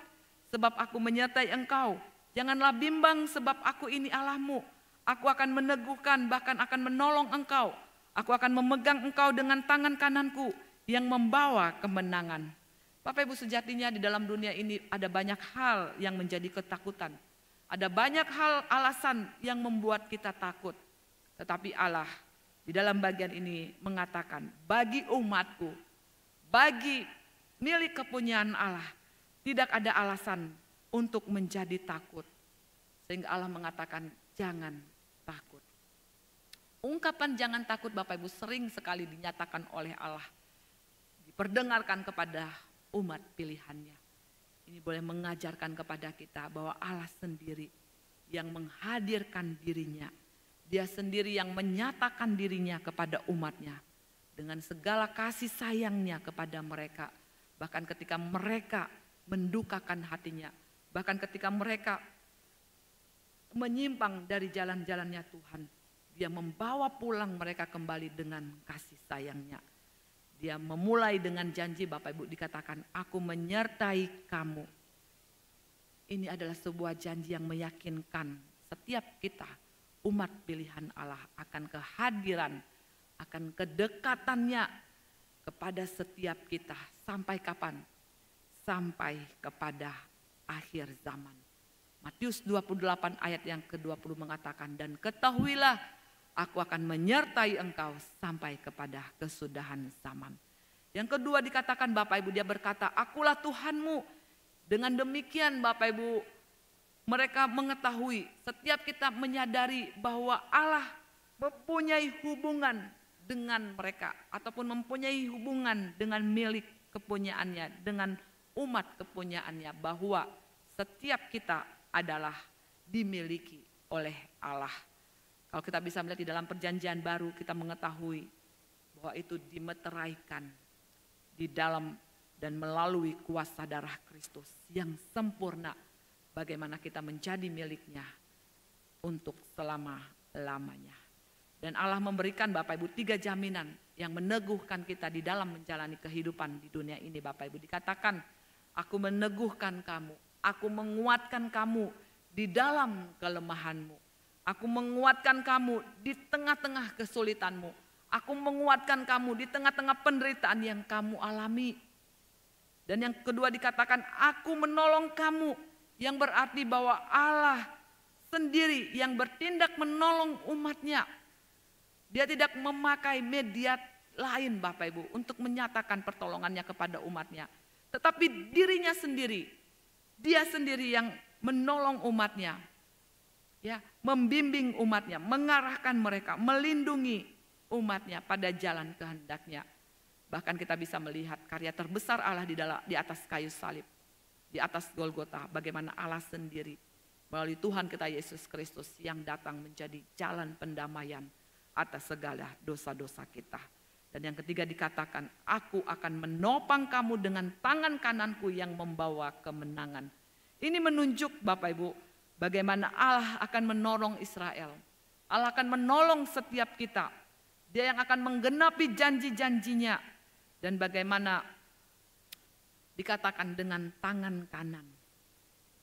sebab aku menyertai engkau. Janganlah bimbang sebab aku ini Allahmu. Aku akan meneguhkan, bahkan akan menolong engkau. Aku akan memegang engkau dengan tangan kananku yang membawa kemenangan. Bapak Ibu, sejatinya di dalam dunia ini ada banyak hal yang menjadi ketakutan. Ada banyak hal alasan yang membuat kita takut. Tetapi Allah di dalam bagian ini mengatakan, bagi umatku, bagi milik kepunyaan Allah, tidak ada alasan untuk menjadi takut. Sehingga Allah mengatakan, jangan takut. Ungkapan jangan takut Bapak Ibu sering sekali dinyatakan oleh Allah. Diperdengarkan kepada umat pilihannya. Ini boleh mengajarkan kepada kita bahwa Allah sendiri yang menghadirkan dirinya. Dia sendiri yang menyatakan dirinya kepada umatnya. Dengan segala kasih sayangnya kepada mereka. Bahkan ketika mereka mendukakan hatinya. Bahkan ketika mereka menyimpang dari jalan-jalannya Tuhan. Dia membawa pulang mereka kembali dengan kasih sayangnya. Dia memulai dengan janji Bapak Ibu dikatakan, aku menyertai kamu. Ini adalah sebuah janji yang meyakinkan setiap kita. Umat pilihan Allah akan kehadiran, akan kedekatannya kepada setiap kita. Sampai kapan? sampai kepada akhir zaman. Matius 28 ayat yang ke-20 mengatakan, dan ketahuilah aku akan menyertai engkau sampai kepada kesudahan zaman. Yang kedua dikatakan Bapak Ibu, dia berkata, akulah Tuhanmu. Dengan demikian Bapak Ibu, mereka mengetahui, setiap kita menyadari bahwa Allah mempunyai hubungan dengan mereka, ataupun mempunyai hubungan dengan milik kepunyaannya, dengan umat kepunyaannya, bahwa setiap kita adalah dimiliki oleh Allah. Kalau kita bisa melihat di dalam perjanjian baru, kita mengetahui bahwa itu dimeteraikan di dalam dan melalui kuasa darah Kristus yang sempurna, bagaimana kita menjadi miliknya untuk selama-lamanya. Dan Allah memberikan Bapak Ibu 3 jaminan yang meneguhkan kita di dalam menjalani kehidupan di dunia ini. Bapak Ibu, dikatakan, aku meneguhkan kamu, aku menguatkan kamu di dalam kelemahanmu. Aku menguatkan kamu di tengah-tengah kesulitanmu. Aku menguatkan kamu di tengah-tengah penderitaan yang kamu alami. Dan yang kedua dikatakan, aku menolong kamu, yang berarti bahwa Allah sendiri yang bertindak menolong umatnya. Dia tidak memakai media lain Bapak Ibu untuk menyatakan pertolongannya kepada umatnya. Tetapi dirinya sendiri, dia sendiri yang menolong umatnya. Ya, membimbing umatnya, mengarahkan mereka, melindungi umatnya pada jalan kehendaknya. Bahkan kita bisa melihat karya terbesar Allah di atas kayu salib, di atas Golgota, bagaimana Allah sendiri melalui Tuhan kita Yesus Kristus yang datang menjadi jalan pendamaian atas segala dosa-dosa kita. Dan yang ketiga dikatakan, aku akan menopang kamu dengan tangan kananku yang membawa kemenangan. Ini menunjuk Bapak Ibu, bagaimana Allah akan menolong Israel. Allah akan menolong setiap kita. Dia yang akan menggenapi janji-janjinya. Dan bagaimana dikatakan dengan tangan kanan.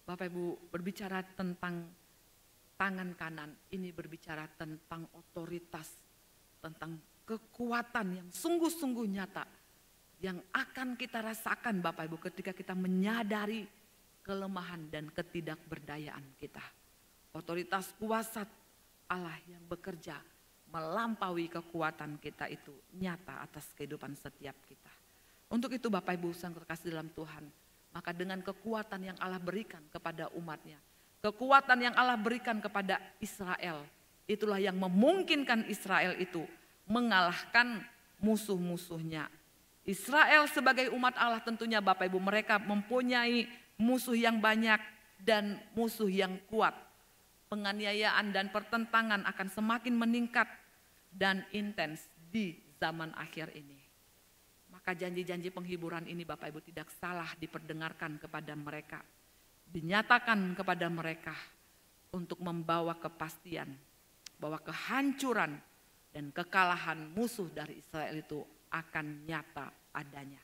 Bapak Ibu, berbicara tentang tangan kanan, ini berbicara tentang otoritas, tentang kekuatan yang sungguh-sungguh nyata. Yang akan kita rasakan Bapak Ibu ketika kita menyadari kelemahan dan ketidakberdayaan kita. Otoritas kuasa Allah yang bekerja melampaui kekuatan kita itu nyata atas kehidupan setiap kita. Untuk itu Bapak Ibu yang terkasih dalam Tuhan, maka dengan kekuatan yang Allah berikan kepada umatnya, kekuatan yang Allah berikan kepada Israel, itulah yang memungkinkan Israel itu mengalahkan musuh-musuhnya. Israel sebagai umat Allah tentunya Bapak Ibu, mereka mempunyai musuh yang banyak dan musuh yang kuat. Penganiayaan dan pertentangan akan semakin meningkat dan intens di zaman akhir ini. Maka janji-janji penghiburan ini Bapak Ibu tidak salah diperdengarkan kepada mereka. Dinyatakan kepada mereka untuk membawa kepastian bahwa kehancuran dan kekalahan musuh dari Israel itu akan nyata adanya.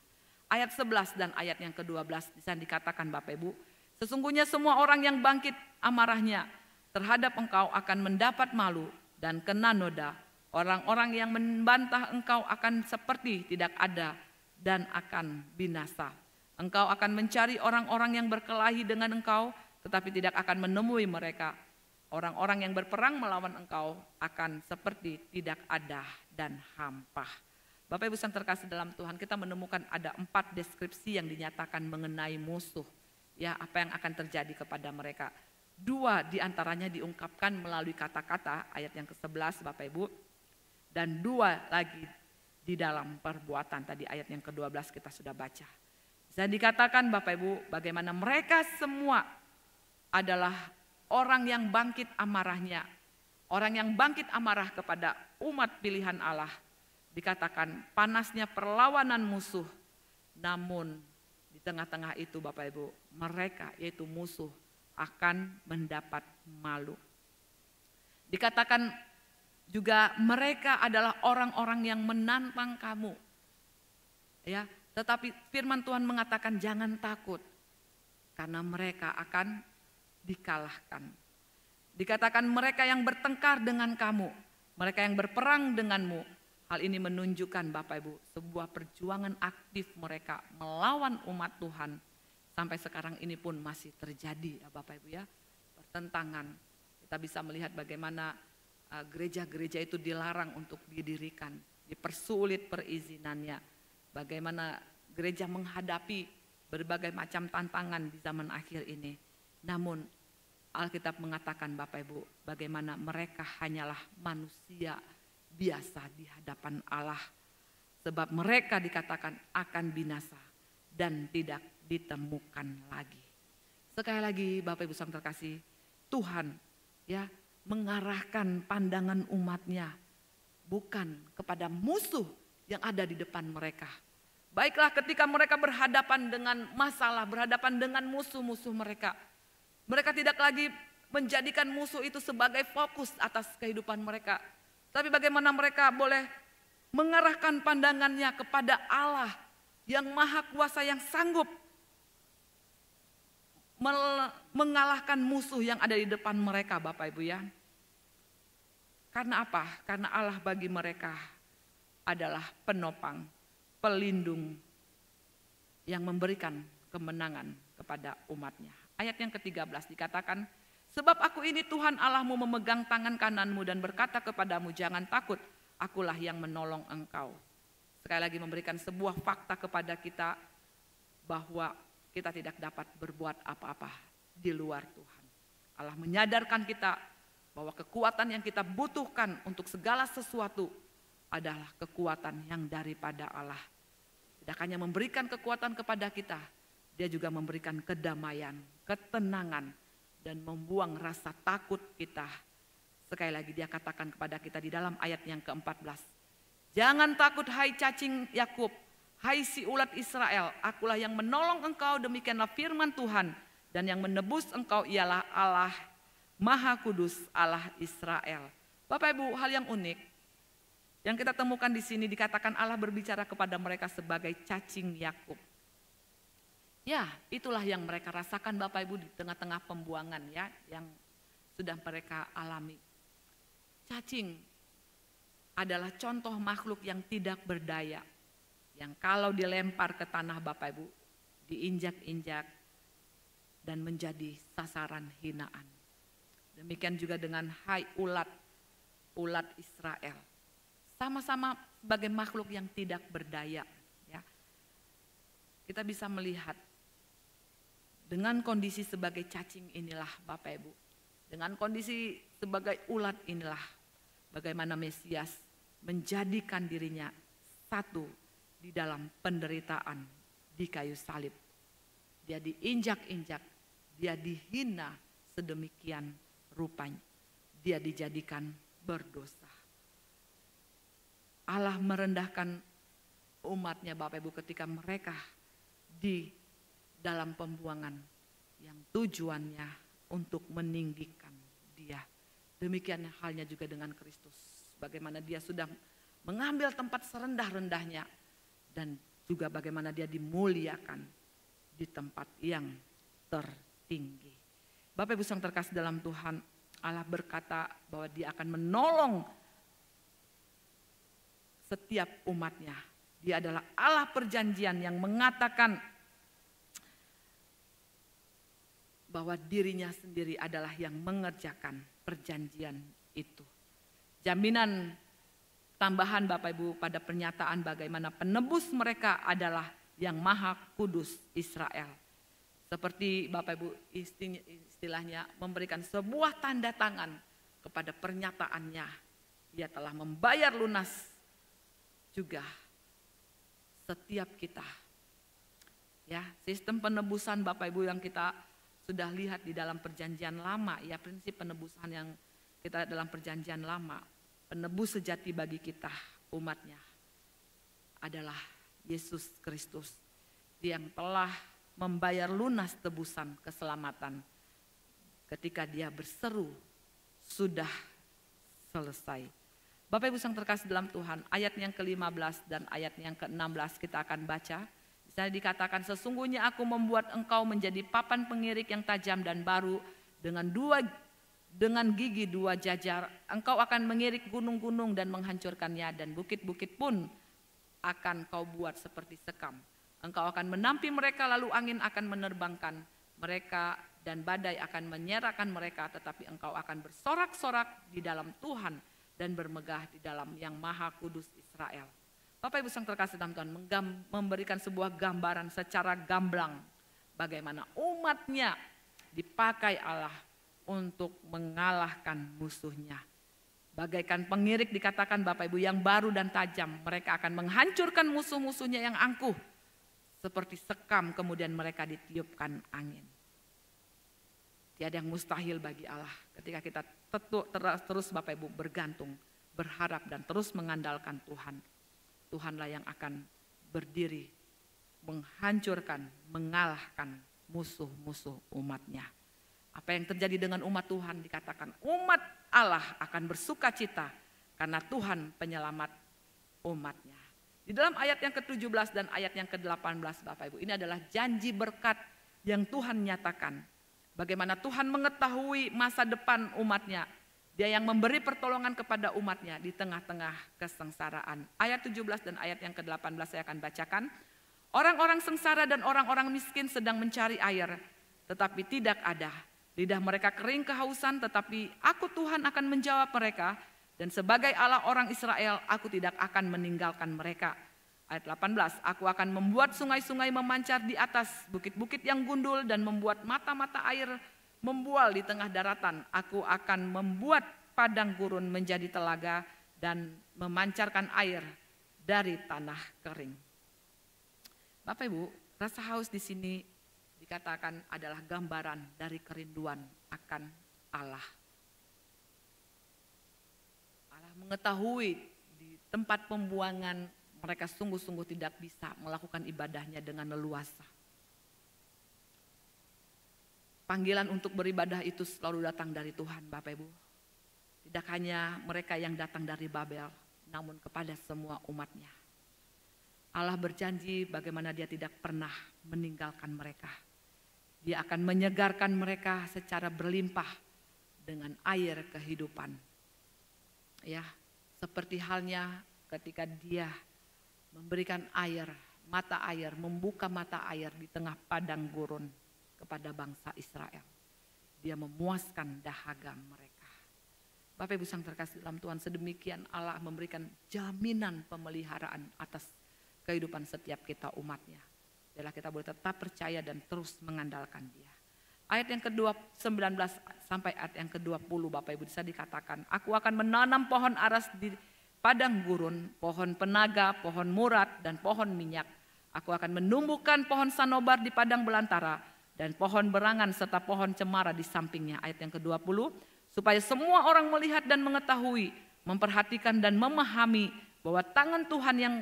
Ayat 11 dan ayat yang ke-12 bisa dikatakan Bapak Ibu, sesungguhnya semua orang yang bangkit amarahnya terhadap engkau akan mendapat malu dan kena noda. Orang-orang yang membantah engkau akan seperti tidak ada dan akan binasa. Engkau akan mencari orang-orang yang berkelahi dengan engkau, tetapi tidak akan menemui mereka. Orang-orang yang berperang melawan engkau akan seperti tidak ada dan hampa. Bapak Ibu yang terkasih dalam Tuhan, kita menemukan ada 4 deskripsi yang dinyatakan mengenai musuh. Ya, apa yang akan terjadi kepada mereka. 2 diantaranya diungkapkan melalui kata-kata ayat yang ke-11 Bapak Ibu. Dan 2 lagi di dalam perbuatan, tadi ayat yang ke-12 kita sudah baca. Bisa dikatakan Bapak Ibu bagaimana mereka semua adalah orang yang bangkit amarahnya. Orang yang bangkit amarah kepada umat pilihan Allah. Dikatakan panasnya perlawanan musuh. Namun di tengah-tengah itu Bapak Ibu, mereka yaitu musuh akan mendapat malu. Dikatakan juga mereka adalah orang-orang yang menantang kamu. Ya, tetapi firman Tuhan mengatakan jangan takut karena mereka akan dikalahkan. Dikatakan mereka yang bertengkar dengan kamu, mereka yang berperang denganmu. Hal ini menunjukkan Bapak Ibu sebuah perjuangan aktif mereka melawan umat Tuhan sampai sekarang ini pun masih terjadi ya Bapak Ibu ya, pertentangan. Kita bisa melihat bagaimana gereja-gereja itu dilarang untuk didirikan, dipersulit perizinannya. Bagaimana gereja menghadapi berbagai macam tantangan di zaman akhir ini. Namun Alkitab mengatakan Bapak Ibu, bagaimana mereka hanyalah manusia biasa di hadapan Allah. Sebab mereka dikatakan akan binasa dan tidak ditemukan lagi. Sekali lagi Bapak Ibu yang terkasih, Tuhan ya mengarahkan pandangan umatnya bukan kepada musuh yang ada di depan mereka. Baiklah ketika mereka berhadapan dengan masalah, berhadapan dengan musuh-musuh mereka. Mereka tidak lagi menjadikan musuh itu sebagai fokus atas kehidupan mereka. Tapi bagaimana mereka boleh mengarahkan pandangannya kepada Allah yang maha kuasa, yang sanggup mengalahkan musuh yang ada di depan mereka Bapak Ibu ya. Karena apa? Karena Allah bagi mereka adalah penopang, pelindung yang memberikan kemenangan kepada umatnya. Ayat yang ke-13 dikatakan, sebab aku ini Tuhan Allahmu memegang tangan kananmu dan berkata kepadamu, jangan takut, akulah yang menolong engkau. Sekali lagi memberikan sebuah fakta kepada kita bahwa kita tidak dapat berbuat apa-apa di luar Tuhan. Allah menyadarkan kita bahwa kekuatan yang kita butuhkan untuk segala sesuatu adalah kekuatan yang daripada Allah. Tidak hanya memberikan kekuatan kepada kita, Dia juga memberikan kedamaian, ketenangan, dan membuang rasa takut kita. Sekali lagi Dia katakan kepada kita di dalam ayat yang ke-14. Jangan takut hai cacing Yakub, hai si ulat Israel, akulah yang menolong engkau, demikianlah firman Tuhan. Dan yang menebus engkau ialah Allah Maha Kudus, Allah Israel. Bapak Ibu, hal yang unik yang kita temukan di sini dikatakan Allah berbicara kepada mereka sebagai cacing Yakub. Ya, itulah yang mereka rasakan Bapak Ibu di tengah-tengah pembuangan ya, yang sudah mereka alami. Cacing adalah contoh makhluk yang tidak berdaya, yang kalau dilempar ke tanah Bapak Ibu, diinjak-injak dan menjadi sasaran hinaan. Demikian juga dengan hai ulat Israel. Sama-sama sebagai makhluk yang tidak berdaya. Ya. Kita bisa melihat dengan kondisi sebagai cacing inilah Bapak Ibu. Dengan kondisi sebagai ulat inilah bagaimana Mesias menjadikan dirinya satu di dalam penderitaan di kayu salib. Dia diinjak-injak, dia dihina sedemikian rupanya. Dia dijadikan berdosa. Allah merendahkan umatnya Bapak Ibu ketika mereka di dalam pembuangan yang tujuannya untuk meninggikan Dia. Demikian halnya juga dengan Kristus. Bagaimana Dia sudah mengambil tempat serendah-rendahnya dan juga bagaimana Dia dimuliakan di tempat yang tertinggi. Bapak Ibu yang terkasih dalam Tuhan, Allah berkata bahwa Dia akan menolong setiap umatnya. Dia adalah Allah perjanjian yang mengatakan bahwa dirinya sendiri adalah yang mengerjakan perjanjian itu. Jaminan tambahan Bapak Ibu pada pernyataan bagaimana penebus mereka adalah yang Maha Kudus Israel. Seperti Bapak Ibu istilahnya memberikan sebuah tanda tangan kepada pernyataannya. Dia telah membayar lunas juga setiap kita. Ya, sistem penebusan Bapak Ibu yang kita sudah lihat di dalam perjanjian lama, ya prinsip penebusan yang kita dalam perjanjian lama, penebus sejati bagi kita umatnya adalah Yesus Kristus yang telah membayar lunas tebusan keselamatan ketika Dia berseru sudah selesai. Bapak Ibu yang terkasih dalam Tuhan, ayat yang ke-15 dan ayat yang ke-16 kita akan baca. Di sana dikatakan, sesungguhnya aku membuat engkau menjadi papan pengirik yang tajam dan baru dengan gigi dua jajar. Engkau akan mengirik gunung-gunung dan menghancurkannya, dan bukit-bukit pun akan kau buat seperti sekam. Engkau akan menampi mereka, lalu angin akan menerbangkan mereka dan badai akan menyerahkan mereka, tetapi engkau akan bersorak-sorak di dalam Tuhan dan bermegah di dalam Yang Maha Kudus Israel. Bapak Ibu yang terkasih dalam Tuhan, memberikan sebuah gambaran secara gamblang bagaimana umatnya dipakai Allah untuk mengalahkan musuhnya. Bagaikan pengirik dikatakan Bapak Ibu yang baru dan tajam, mereka akan menghancurkan musuh-musuhnya yang angkuh. Seperti sekam kemudian mereka ditiupkan angin. Tiada yang mustahil bagi Allah ketika kita terus Bapak Ibu bergantung, berharap dan terus mengandalkan Tuhan. Tuhanlah yang akan berdiri, menghancurkan, mengalahkan musuh-musuh umatnya. Apa yang terjadi dengan umat Tuhan dikatakan umat Allah akan bersuka cita karena Tuhan penyelamat umatnya. Di dalam ayat yang ke-17 dan ayat yang ke-18 Bapak Ibu, ini adalah janji berkat yang Tuhan nyatakan. Bagaimana Tuhan mengetahui masa depan umatnya. Dia yang memberi pertolongan kepada umatnya di tengah-tengah kesengsaraan. Ayat 17 dan ayat yang ke-18 saya akan bacakan. Orang-orang sengsara dan orang-orang miskin sedang mencari air, tetapi tidak ada. Lidah mereka kering kehausan, tetapi aku Tuhan akan menjawab mereka. Dan sebagai Allah orang Israel, aku tidak akan meninggalkan mereka. Ayat 18, aku akan membuat sungai-sungai memancar di atas bukit-bukit yang gundul dan membuat mata-mata air membual di tengah daratan. Aku akan membuat padang gurun menjadi telaga dan memancarkan air dari tanah kering. Bapak Ibu, rasa haus di sini dikatakan adalah gambaran dari kerinduan akan Allah. Allah mengetahui di tempat pembuangan mereka sungguh-sungguh tidak bisa melakukan ibadahnya dengan leluasa. Panggilan untuk beribadah itu selalu datang dari Tuhan Bapak Ibu. Tidak hanya mereka yang datang dari Babel, namun kepada semua umatnya. Allah berjanji bagaimana Dia tidak pernah meninggalkan mereka. Dia akan menyegarkan mereka secara berlimpah dengan air kehidupan. Ya, seperti halnya ketika Dia memberikan air, mata air, membuka mata air di tengah padang gurun kepada bangsa Israel. Dia memuaskan dahaga mereka. Bapak Ibu yang terkasih dalam Tuhan, sedemikian Allah memberikan jaminan pemeliharaan atas kehidupan setiap kita umatnya. Adalah kita boleh tetap percaya dan terus mengandalkan Dia. Ayat yang ke-19 sampai ayat yang ke-20 Bapak Ibu bisa dikatakan, aku akan menanam pohon aras di padang gurun, pohon penaga, pohon murad dan pohon minyak. Aku akan menumbuhkan pohon sanobar di padang belantara dan pohon berangan serta pohon cemara di sampingnya. Ayat yang ke-20, supaya semua orang melihat dan mengetahui, memperhatikan dan memahami bahwa tangan Tuhan yang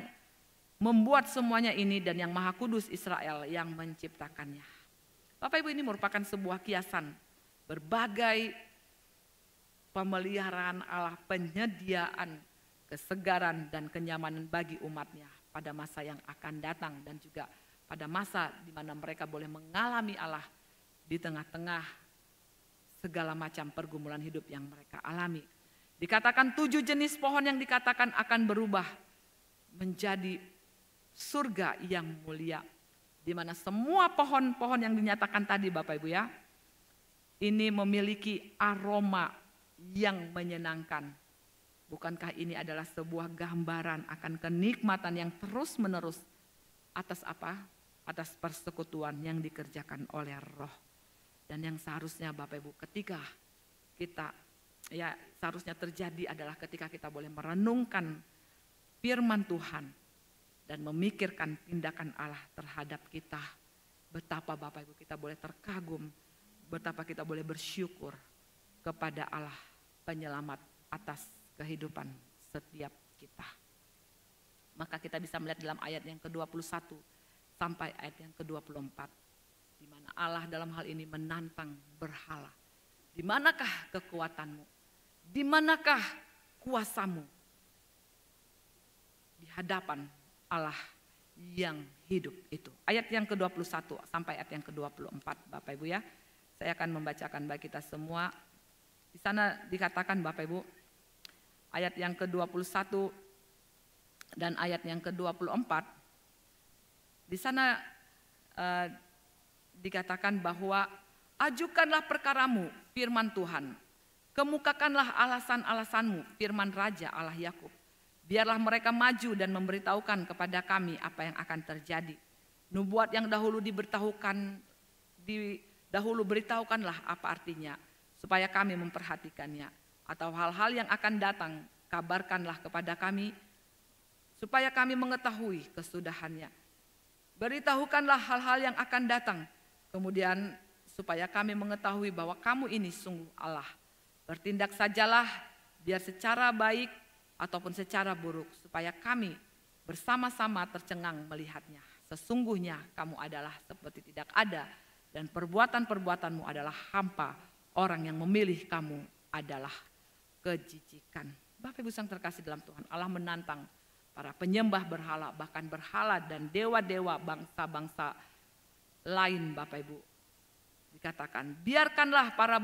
membuat semuanya ini dan Yang Maha Kudus Israel yang menciptakannya. Bapak Ibu, ini merupakan sebuah kiasan berbagai pemeliharaan Allah, penyediaan kesegaran dan kenyamanan bagi umatnya pada masa yang akan datang dan juga pada masa di mana mereka boleh mengalami Allah di tengah-tengah segala macam pergumulan hidup yang mereka alami. Dikatakan 7 jenis pohon yang dikatakan akan berubah menjadi surga yang mulia, di mana semua pohon-pohon yang dinyatakan tadi Bapak Ibu ya, ini memiliki aroma yang menyenangkan. Bukankah ini adalah sebuah gambaran akan kenikmatan yang terus-menerus atas apa? Atas persekutuan yang dikerjakan oleh Roh. Dan yang seharusnya Bapak Ibu ketika kita seharusnya terjadi adalah ketika kita boleh merenungkan firman Tuhan dan memikirkan tindakan Allah terhadap kita. Betapa Bapak Ibu kita boleh terkagum, betapa kita boleh bersyukur kepada Allah penyelamat atas kehidupan setiap kita. Maka kita bisa melihat dalam ayat yang ke-21 sampai ayat yang ke-24. Di mana Allah dalam hal ini menantang berhala. Di manakah kekuatanmu? Di manakah kuasamu? Di hadapan Allah yang hidup itu. Ayat yang ke-21 sampai ayat yang ke-24 Bapak Ibu ya. Saya akan membacakan bagi kita semua. Di sana dikatakan Bapak Ibu, ayat yang ke-21 dan ayat yang ke-24. Di sana dikatakan bahwa ajukanlah perkaramu, firman Tuhan. Kemukakanlah alasan-alasanmu, firman Raja Allah Yakub. Biarlah mereka maju dan memberitahukan kepada kami apa yang akan terjadi. Nubuat yang dahulu dahulu beritahukanlah apa artinya, supaya kami memperhatikannya. Atau hal-hal yang akan datang, kabarkanlah kepada kami, supaya kami mengetahui kesudahannya. Beritahukanlah hal-hal yang akan datang, kemudian supaya kami mengetahui bahwa kamu ini sungguh Allah. Bertindak sajalah, biar secara baik ataupun secara buruk, supaya kami bersama-sama tercengang melihatnya. Sesungguhnya kamu adalah seperti tidak ada, dan perbuatan-perbuatanmu adalah hampa. Orang yang memilih kamu adalah kejijikan. Bapak Ibu yang terkasih dalam Tuhan, Allah menantang para penyembah berhala, bahkan berhala dan dewa-dewa bangsa-bangsa lain. Bapak Ibu, dikatakan biarkanlah para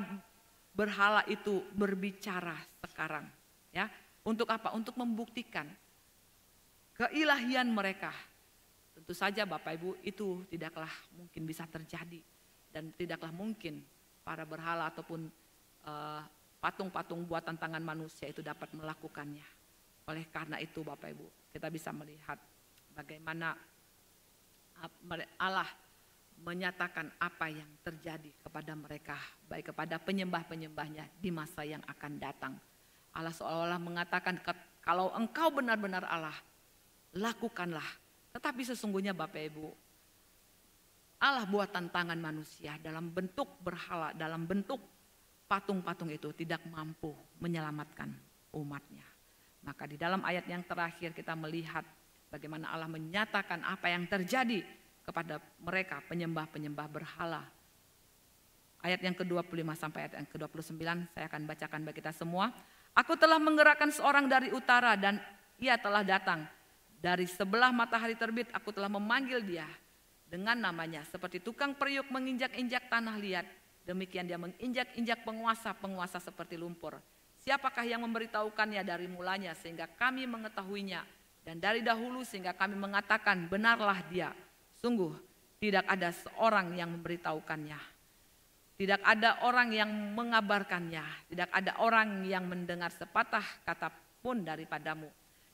berhala itu berbicara sekarang, ya. Untuk apa? Untuk membuktikan keilahian mereka. Tentu saja Bapak Ibu, itu tidaklah mungkin bisa terjadi, dan tidaklah mungkin para berhala ataupun patung-patung buatan tangan manusia itu dapat melakukannya. Oleh karena itu Bapak Ibu, kita bisa melihat bagaimana Allah menyatakan apa yang terjadi kepada mereka, baik kepada penyembah-penyembahnya di masa yang akan datang. Allah seolah-olah mengatakan, kalau engkau benar-benar Allah, lakukanlah. Tetapi sesungguhnya Bapak Ibu, Allah buatan tangan manusia dalam bentuk berhala, dalam bentuk patung-patung itu tidak mampu menyelamatkan umatnya. Maka di dalam ayat yang terakhir kita melihat bagaimana Allah menyatakan apa yang terjadi kepada mereka penyembah-penyembah berhala. Ayat yang ke-25 sampai ayat yang ke-29 saya akan bacakan bagi kita semua. Aku telah menggerakkan seorang dari utara dan ia telah datang. Dari sebelah matahari terbit aku telah memanggil dia dengan namanya. Seperti tukang periuk menginjak-injak tanah liat, demikian dia menginjak-injak penguasa-penguasa seperti lumpur. Siapakah yang memberitahukannya dari mulanya sehingga kami mengetahuinya, dan dari dahulu sehingga kami mengatakan benarlah dia. Sungguh tidak ada seorang yang memberitahukannya, tidak ada orang yang mengabarkannya, tidak ada orang yang mendengar sepatah kata pun daripadamu.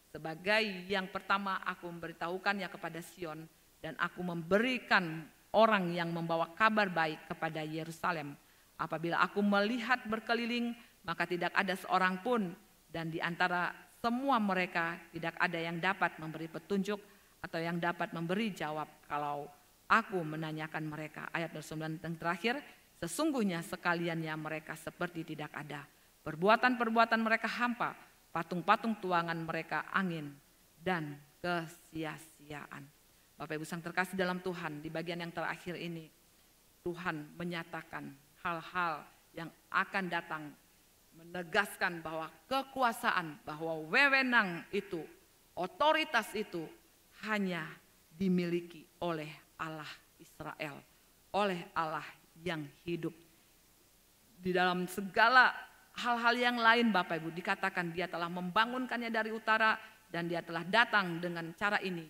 Sebagai yang pertama aku memberitahukannya kepada Sion, dan aku memberikan orang yang membawa kabar baik kepada Yerusalem. Apabila aku melihat berkeliling, maka tidak ada seorang pun, dan di antara semua mereka tidak ada yang dapat memberi petunjuk atau yang dapat memberi jawab kalau aku menanyakan mereka. Ayat 29 yang terakhir, sesungguhnya sekaliannya mereka seperti tidak ada. Perbuatan-perbuatan mereka hampa, patung-patung tuangan mereka angin dan kesia-siaan. Bapak Ibu yang terkasih dalam Tuhan, di bagian yang terakhir ini Tuhan menyatakan hal-hal yang akan datang, menegaskan bahwa kekuasaan, bahwa wewenang itu, otoritas itu hanya dimiliki oleh Allah Israel, oleh Allah yang hidup. Di dalam segala hal-hal yang lain Bapak Ibu dikatakan dia telah membangunkannya dari utara dan dia telah datang dengan cara ini.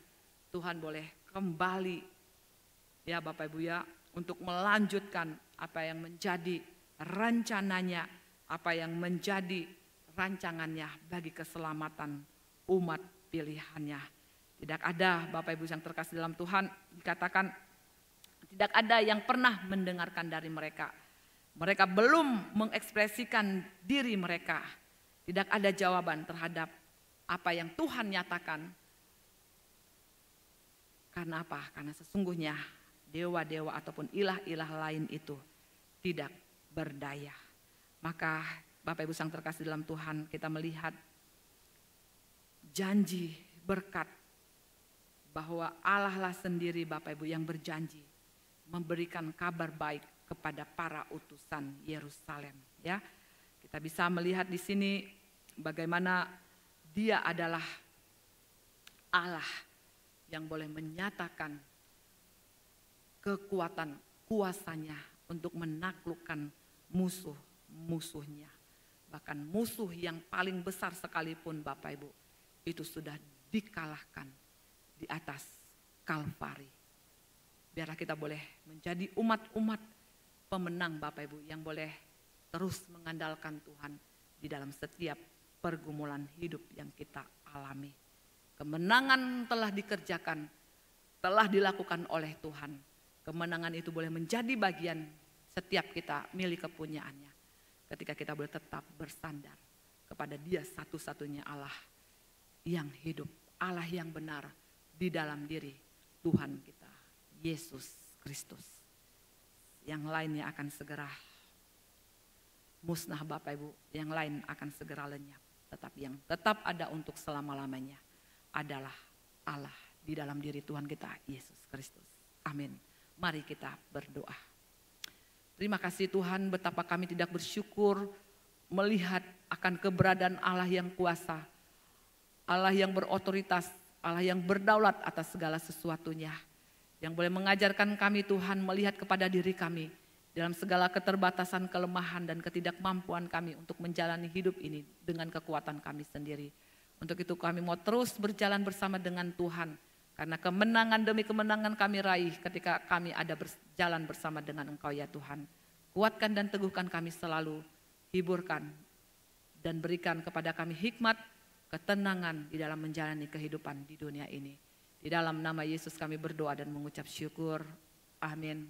Tuhan boleh kembali ya Bapak Ibu ya, untuk melanjutkan apa yang menjadi rencananya, apa yang menjadi rancangannya bagi keselamatan umat pilihannya. Tidak ada Bapak Ibu yang terkasih dalam Tuhan, dikatakan tidak ada yang pernah mendengarkan dari mereka. Mereka belum mengekspresikan diri mereka. Tidak ada jawaban terhadap apa yang Tuhan nyatakan. Karena apa? Karena sesungguhnya dewa-dewa ataupun ilah-ilah lain itu tidak berdaya. Maka Bapak Ibu yang terkasih dalam Tuhan, kita melihat janji berkat bahwa Allah lah sendiri Bapak Ibu yang berjanji memberikan kabar baik kepada para utusan Yerusalem. Ya, kita bisa melihat di sini bagaimana Dia adalah Allah yang boleh menyatakan kekuatan kuasanya untuk menaklukkan musuh-musuhnya. Bahkan musuh yang paling besar sekalipun Bapak Ibu itu sudah dikalahkan di atas Kalvari. Biarlah kita boleh menjadi umat-umat pemenang Bapak Ibu yang boleh terus mengandalkan Tuhan di dalam setiap pergumulan hidup yang kita alami. Kemenangan telah dikerjakan, telah dilakukan oleh Tuhan. Kemenangan itu boleh menjadi bagian setiap kita, milik kepunyaannya. Ketika kita boleh tetap bersandar kepada Dia satu-satunya Allah yang hidup, Allah yang benar di dalam diri Tuhan kita, Yesus Kristus. Yang lainnya akan segera musnah Bapak Ibu, yang lain akan segera lenyap. Tetapi yang tetap ada untuk selama-lamanya adalah Allah di dalam diri Tuhan kita, Yesus Kristus. Amin. Mari kita berdoa. Terima kasih Tuhan, betapa kami tidak bersyukur melihat akan keberadaan Allah yang kuasa, Allah yang berotoritas, Allah yang berdaulat atas segala sesuatunya, yang boleh mengajarkan kami Tuhan melihat kepada diri kami dalam segala keterbatasan, kelemahan dan ketidakmampuan kami untuk menjalani hidup ini dengan kekuatan kami sendiri. Untuk itu kami mau terus berjalan bersama dengan Tuhan, karena kemenangan demi kemenangan kami raih ketika kami ada berjalan bersama dengan Engkau ya Tuhan. Kuatkan dan teguhkan kami selalu, hiburkan dan berikan kepada kami hikmat, ketenangan di dalam menjalani kehidupan di dunia ini. Di dalam nama Yesus kami berdoa dan mengucap syukur. Amin.